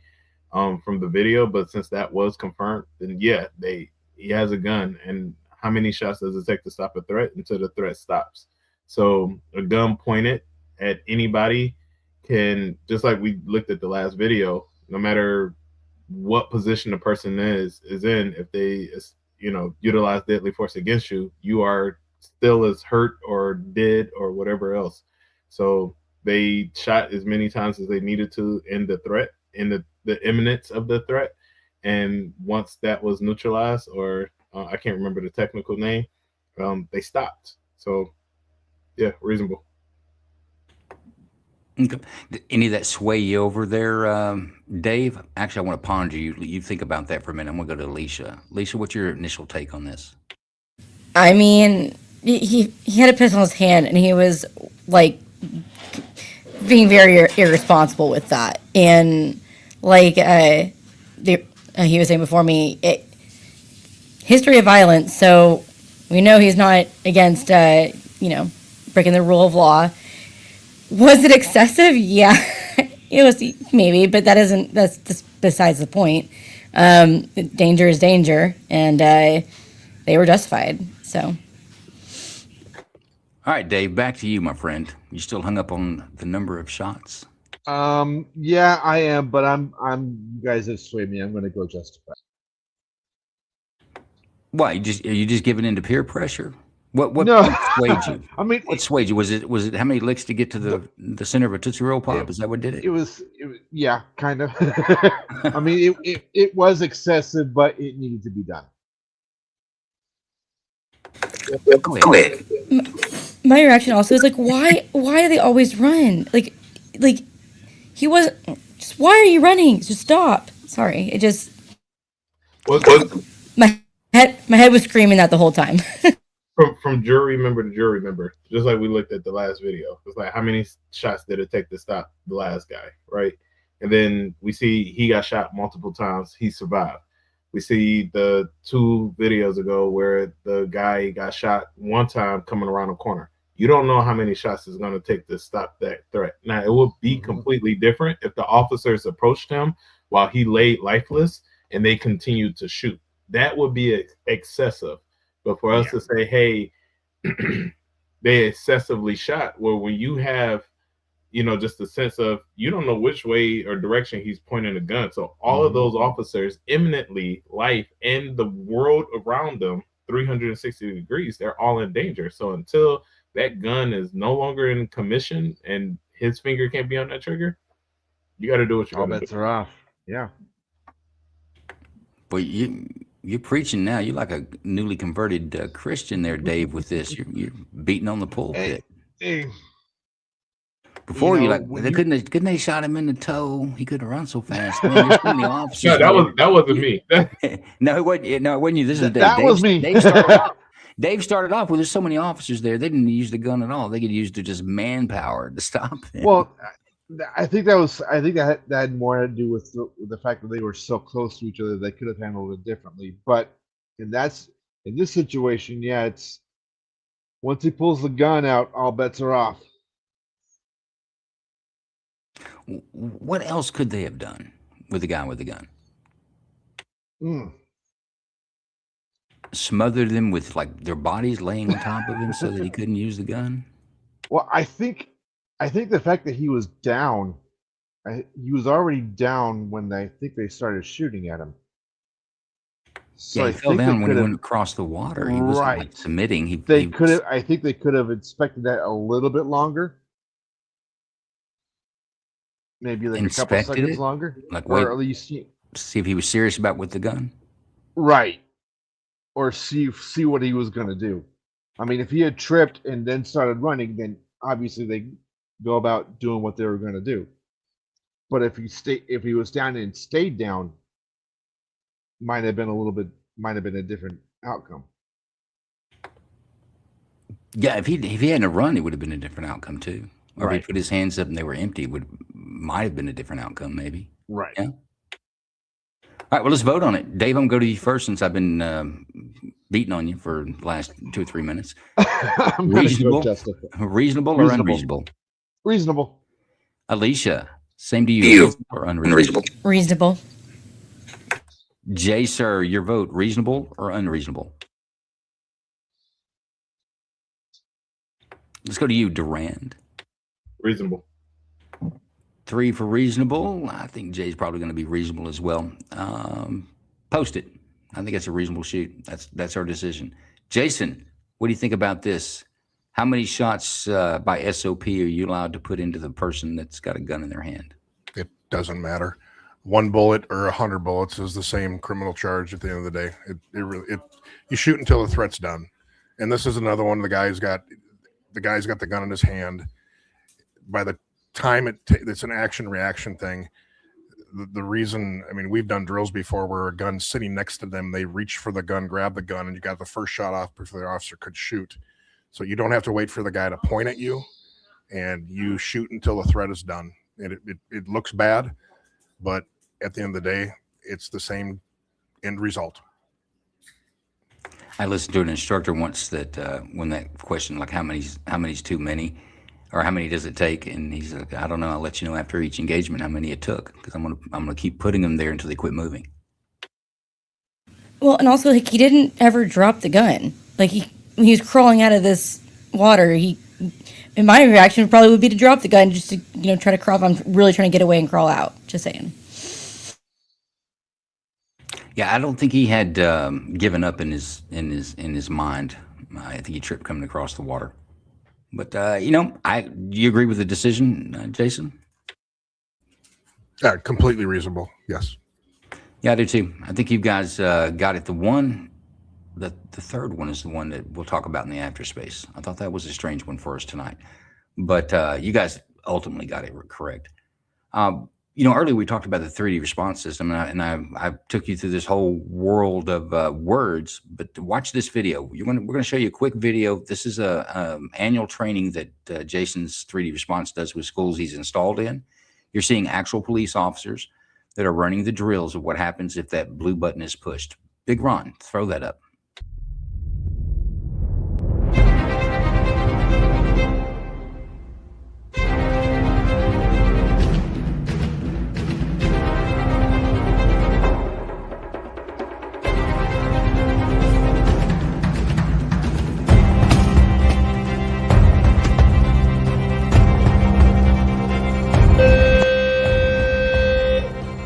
from the video, but since that was confirmed, then yeah, he has a gun. And how many shots does it take to stop a threat until the threat stops? So a gun pointed at anybody can, just like we looked at the last video, no matter what position the person is in, if they utilize deadly force against you, you are still as hurt or dead or whatever else. So they shot as many times as they needed to in the threat, in the imminence of the threat. And once that was neutralized, or I can't remember the technical name, they stopped. So yeah, reasonable. Okay. Did any of that sway you over there, Dave? Actually, I want to ponder you think about that for a minute. I'm going to go to Alicia. Alicia, what's your initial take on this? I mean, he had a pistol in his hand, and he was like being very irresponsible with that. And like he was saying before me, history of violence. So we know he's not against breaking the rule of law. Was it excessive? Yeah, it was maybe, but that's just besides the point. Danger is danger, and they were justified. So, all right, Dave, back to you, my friend. You still hung up on the number of shots? Yeah, I am, but you guys have swayed me. I'm going to go justified. Why? Are you just giving in to peer pressure? What swayed you? I mean, what swayed you? Was it how many licks to get to the center of a Tootsie Roll Pop? Is that what did it? It was yeah, kind of. I mean, it was excessive, but it needed to be done. Go ahead. My reaction also is like, why do they always run? Like he wasn't. Just why are you running? Just stop. Sorry, it just. My head was screaming that the whole time. From jury member to jury member, just like we looked at the last video. It's like, how many shots did it take to stop the last guy, right? And then we see he got shot multiple times. He survived. We see the 2 videos ago where the guy got shot one time coming around a corner. You don't know how many shots it's going to take to stop that threat. Now, it would be completely different if the officers approached him while he laid lifeless and they continued to shoot. That would be excessive. But for us to say, hey, they excessively shot, well, when you have, just the sense of you don't know which way or direction he's pointing a gun. So all of those officers, imminently, life and the world around them, 360 degrees, they're all in danger. So until that gun is no longer in commission and his finger can't be on that trigger, you got to do what you got to do. All bets are off. Yeah. But you're preaching now. You're like a newly converted Christian there, Dave, with this. You're beating on the pulpit. Hey. Before couldn't they shot him in the toe? He couldn't run so fast. Man, there's so many officers. No, that wasn't me. No, it wasn't. No, it wasn't you. This is Dave. That was me. Dave started off with there's so many officers there. They didn't use the gun at all. They could use just manpower to stop him. Well, I think that had more to do with the fact that they were so close to each other. They could have handled it differently. But in this situation, yeah, it's once he pulls the gun out, all bets are off. What else could they have done with the guy with the gun? Smothered them with like their bodies laying on top of him so that he couldn't use the gun? Well, I think the fact that he was down, he was already down when they started shooting at him. So he fell down when he went across the water. He wasn't like submitting. I think they could have inspected that a little bit longer. Maybe like a couple seconds longer. Like wait, or at least see if he was serious about with the gun. Right. or see what he was going to do. I mean, if he had tripped and then started running, then obviously they go about doing what they were going to do. But if he was down and stayed down, might have been a different outcome. Yeah, if he hadn't run, it would have been a different outcome too. Or if Right. he put his hands up and they were empty, might have been a different outcome, maybe. Right. Yeah. All right, well, let's vote on it. Dave, I'm going to go to you first since I've been beating on you for the last 2 or 3 minutes. Reasonable, reasonable or unreasonable? Reasonable. Alicia, same to you. Reasonable or unreasonable? Reasonable. Jay, sir, your vote, reasonable or unreasonable? Let's go to you, Durand. Reasonable. 3 for reasonable. I think Jay's probably going to be reasonable as well. Post it. I think that's a reasonable shoot. That's our decision. Jason, what do you think about this? How many shots by SOP are you allowed to put into the person that's got a gun in their hand? It doesn't matter. 1 bullet or 100 bullets is the same criminal charge at the end of the day. You shoot until the threat's done. And this is another one. The guy's got the gun in his hand. By the time it's an action reaction thing. The reason, I mean, we've done drills before where a gun's sitting next to them, they reach for the gun, grab the gun, and you got the first shot off before the officer could shoot. So you don't have to wait for the guy to point at you, and you shoot until the threat is done. And it looks bad, but at the end of the day, it's the same end result. I listened to an instructor once that when that question, like how many's too many, or how many does it take? And he's like, I don't know. I'll let you know after each engagement how many it took, because I'm gonna keep putting them there until they quit moving. Well, and also like he didn't ever drop the gun. Like he was crawling out of this water. And my reaction probably would be to drop the gun just to try to crawl. I'm really trying to get away and crawl out. Just saying. Yeah, I don't think he had given up in his mind. I think he tripped coming across the water. But do you agree with the decision, Jason? Yeah, completely reasonable. Yes. Yeah, I do too. I think you guys got it. The third one is the one that we'll talk about in the after space. I thought that was a strange one for us tonight, but you guys ultimately got it correct. Earlier we talked about the 3D response system, and I took you through this whole world of words. But to watch this video, we're going to show you a quick video. This is a annual training that Jason's 3D response does with schools he's installed in. You're seeing actual police officers that are running the drills of what happens if that blue button is pushed. Big Ron, throw that up.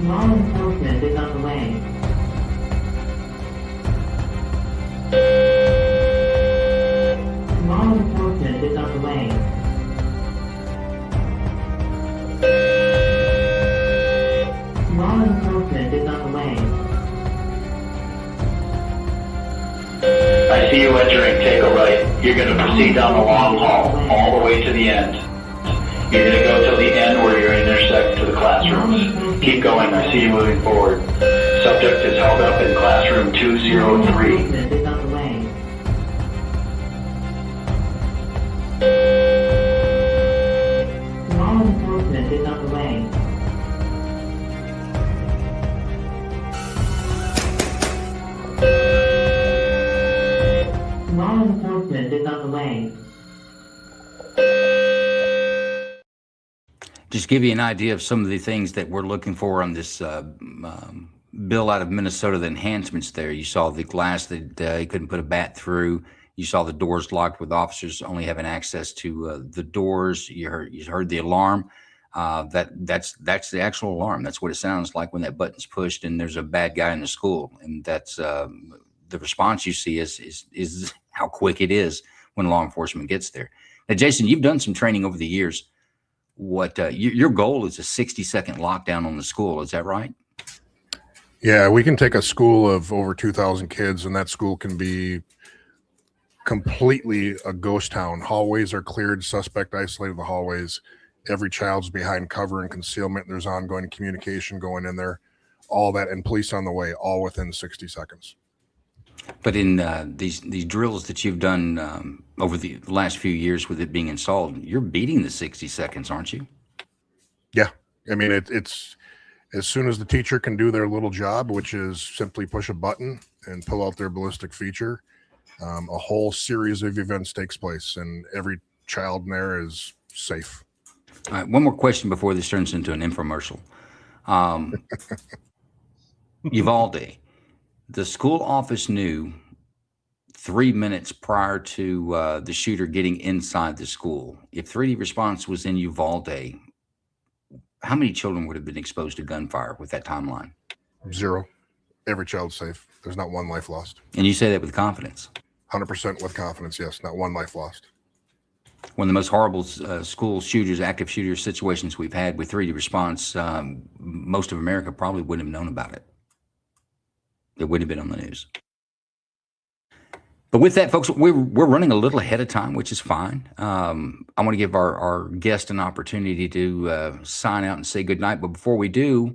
Law enforcement is on the way. Law enforcement is on the way. Law enforcement is on the way. I see you entering, take a right. You're going to proceed down the long hall, all the way to the end. You're going to go till the end where you're intersect to the classrooms. Keep going, I see you moving forward. Subject is held up in classroom 203. Law enforcement is on the way. Law enforcement is on the way. Just give you an idea of some of the things that we're looking for on this bill out of Minnesota, the enhancements there. You saw the glass that he couldn't put a bat through. You saw the doors locked with officers only having access to the doors. You heard the alarm. That's the actual alarm. That's what it sounds like when that button's pushed and there's a bad guy in the school. And that's the response you see is how quick it is when law enforcement gets there. Now, Jason, you've done some training over the years. What your goal is a 60-second lockdown on the school. Is that right? Yeah, we can take a school of over 2,000 kids, and that school can be completely a ghost town. Hallways are cleared, suspect isolated the hallways. Every child's behind cover and concealment. There's ongoing communication going in there, all that, and police on the way, all within 60 seconds. But in these drills that you've done over the last few years with it being installed, you're beating the 60 seconds, aren't you? Yeah, I mean it's as soon as the teacher can do their little job, which is simply push a button and pull out their ballistic feature, a whole series of events takes place, and every child in there is safe. All right, one more question before this turns into an infomercial. Uvalde, the school office knew 3 minutes prior to the shooter getting inside the school. If 3D response was in Uvalde, how many children would have been exposed to gunfire with that timeline? 0. Every child's safe. There's not one life lost. And you say that with confidence? 100% with confidence, yes. Not one life lost. One of the most horrible school shooters, active shooter situations we've had with 3D response, most of America probably wouldn't have known about it. It wouldn't have been on the news. But with that, folks, we're running a little ahead of time, which is fine. I want to give our guest an opportunity to sign out and say goodnight. But before we do,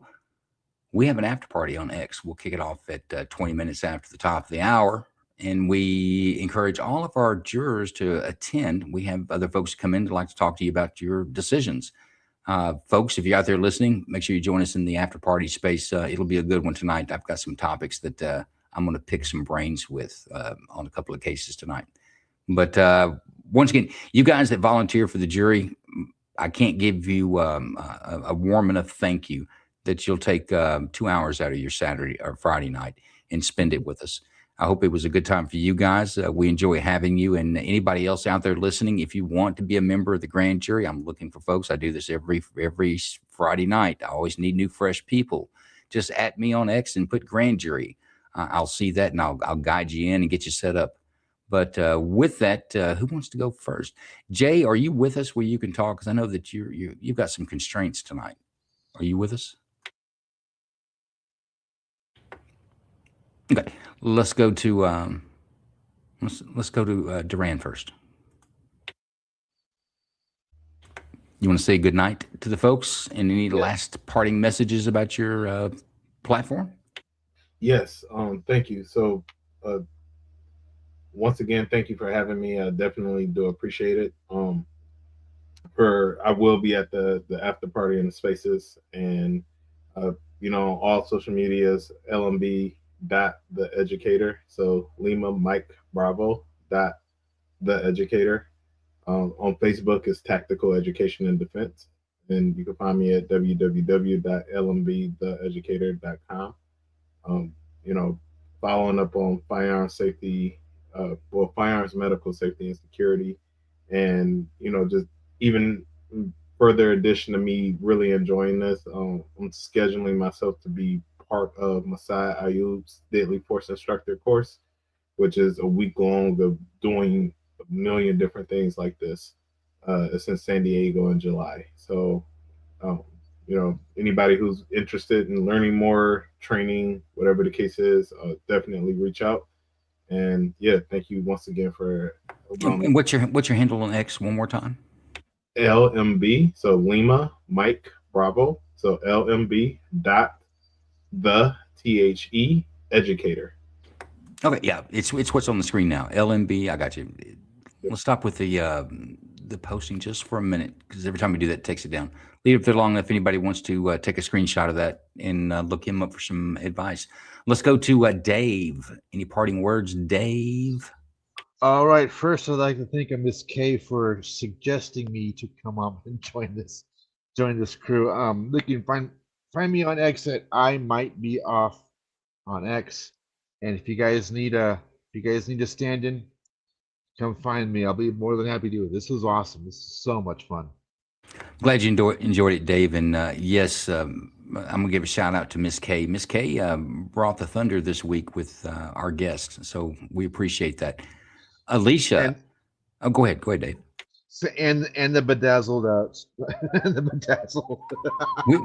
we have an after party on X. We'll kick it off at 20 minutes after the top of the hour. And we encourage all of our jurors to attend. We have other folks come in to like to talk to you about your decisions. Folks, if you're out there listening, make sure you join us in the after party space. It'll be a good one tonight. I've got some topics that I'm going to pick some brains with on a couple of cases tonight. But once again, you guys that volunteer for the jury, I can't give you a warm enough thank you that you'll take 2 hours out of your Saturday or Friday night and spend it with us. I hope it was a good time for you guys. We enjoy having you, and anybody else out there listening. If you want to be a member of the grand jury, I'm looking for folks. I do this every Friday night. I always need new, fresh people. Just at me on X and put grand jury. I'll see that, and I'll guide you in and get you set up. But with that, who wants to go first? Jay, are you with us where you can talk? Because I know that you've got some constraints tonight. Are you with us? Okay, let's go to Duran first. You want to say goodnight to the folks and any last parting messages about your platform? Yes, thank you. So once again, thank you for having me. I definitely do appreciate it. I will be at the after party in the spaces, and all social medias, LMB.theeducator. So Lima Mike Bravo .theeducator. On Facebook is Tactical Education and Defense, and you can find me at www.lmbtheeducator.com. Following up on firearms safety, firearms medical safety and security, and just even further addition to me really enjoying this. I'm scheduling myself to be part of Masai Ayub's Deadly Force Instructor course, which is a week long of doing a million different things like this. It's in San Diego in July. So, anybody who's interested in learning more, training, whatever the case is, definitely reach out. And yeah, thank you once again for. And what's your handle on X one more time? LMB, so Lima Mike Bravo, so LMB .the educator. Okay, yeah, it's what's on the screen now. LMB, I got you. Let's stop with the posting just for a minute, because every time we do that, it takes it down. Leave it there long enough if anybody wants to take a screenshot of that and look him up for some advice. Let's go to Dave. Any parting words, Dave? All right. First, I'd like to thank Miss K for suggesting me to come up and join this crew. You can find me on X at I might be off on X, and if you guys need a stand-in, come find me. I'll be more than happy to do it. This was awesome. This is so much fun. Glad you enjoyed it, Dave. And yes, I'm gonna give a shout out to Miss K. Miss K brought the thunder this week with our guests, so we appreciate that. Alicia, go ahead, Dave. And the bedazzled the bedazzled.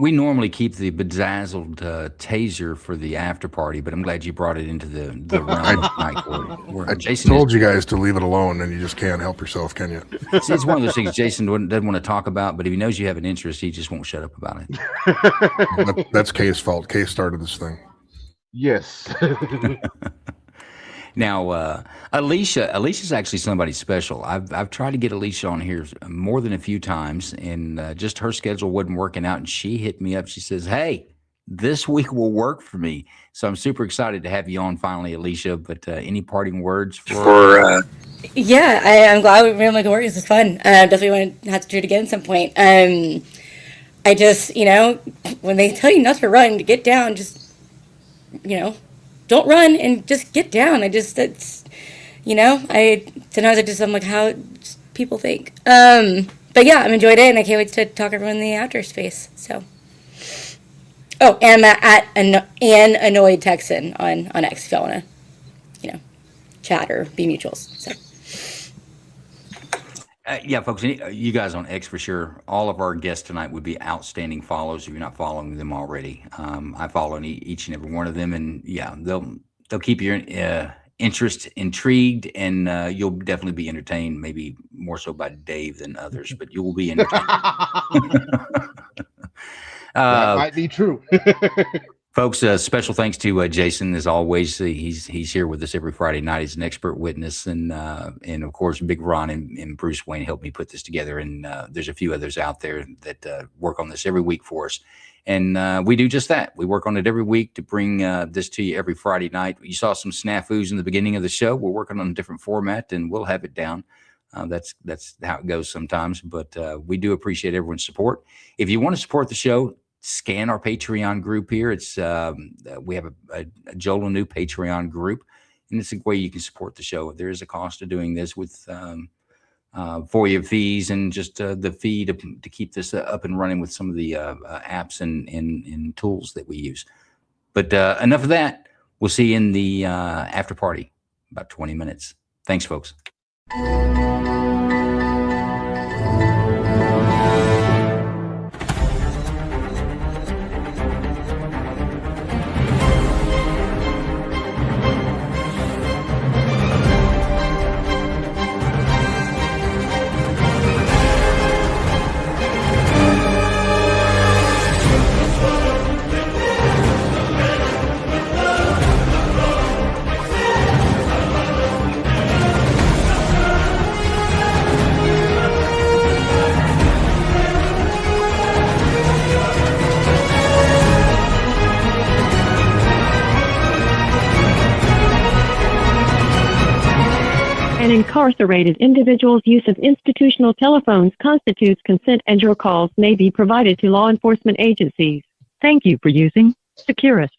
We normally keep the bedazzled taser for the after party, but I'm glad you brought it into the realm of night court. Where I Jason told you guys to leave it alone, and you just can't help yourself, can you? it's one of those things Jason doesn't want to talk about, but if he knows you have an interest, he just won't shut up about it. That's Kay's fault. Kay started this thing. Yes. Now, Alicia's actually somebody special. I've tried to get Alicia on here more than a few times, and just her schedule wasn't working out. And she hit me up. She says, "Hey, this week will work for me." So I'm super excited to have you on finally, Alicia. But any parting words for? Yeah, I'm glad we were able to make it work. This is fun. Definitely want to have to do it again at some point. I just, when they tell you not to run, to get down, just, don't run and just get down. Sometimes I'm like, how people think. But yeah, I've enjoyed it, and I can't wait to talk to everyone in the outdoor space. So, and I'm at an Annoyed Texan on X if y'all want to, chat or be mutuals. So. Yeah, folks, you guys on X for sure. All of our guests tonight would be outstanding follows if you're not following them already. I follow each and every one of them, and yeah, they'll keep your interest intrigued, and you'll definitely be entertained. Maybe more so by Dave than others, but you will be entertained. That might be true. Folks, special thanks to Jason. As always, he's here with us every Friday night. He's an expert witness, and of course, Big Ron and Bruce Wayne helped me put this together. And there's a few others out there that work on this every week for us. And we do just that. We work on it every week to bring this to you every Friday night. You saw some snafus in the beginning of the show. We're working on a different format, and we'll have it down. That's how it goes sometimes. But we do appreciate everyone's support. If you want to support the show, scan our Patreon group here. It's we have a Joel and New Patreon group, and it's a way you can support the show. There is a cost to doing this with FOIA fees and just the fee to keep this up and running with some of the apps and tools that we use. But enough of that. We'll see you in the after party, about 20 minutes. Thanks, folks. An incarcerated individual's use of institutional telephones constitutes consent, and your calls may be provided to law enforcement agencies. Thank you for using Securus.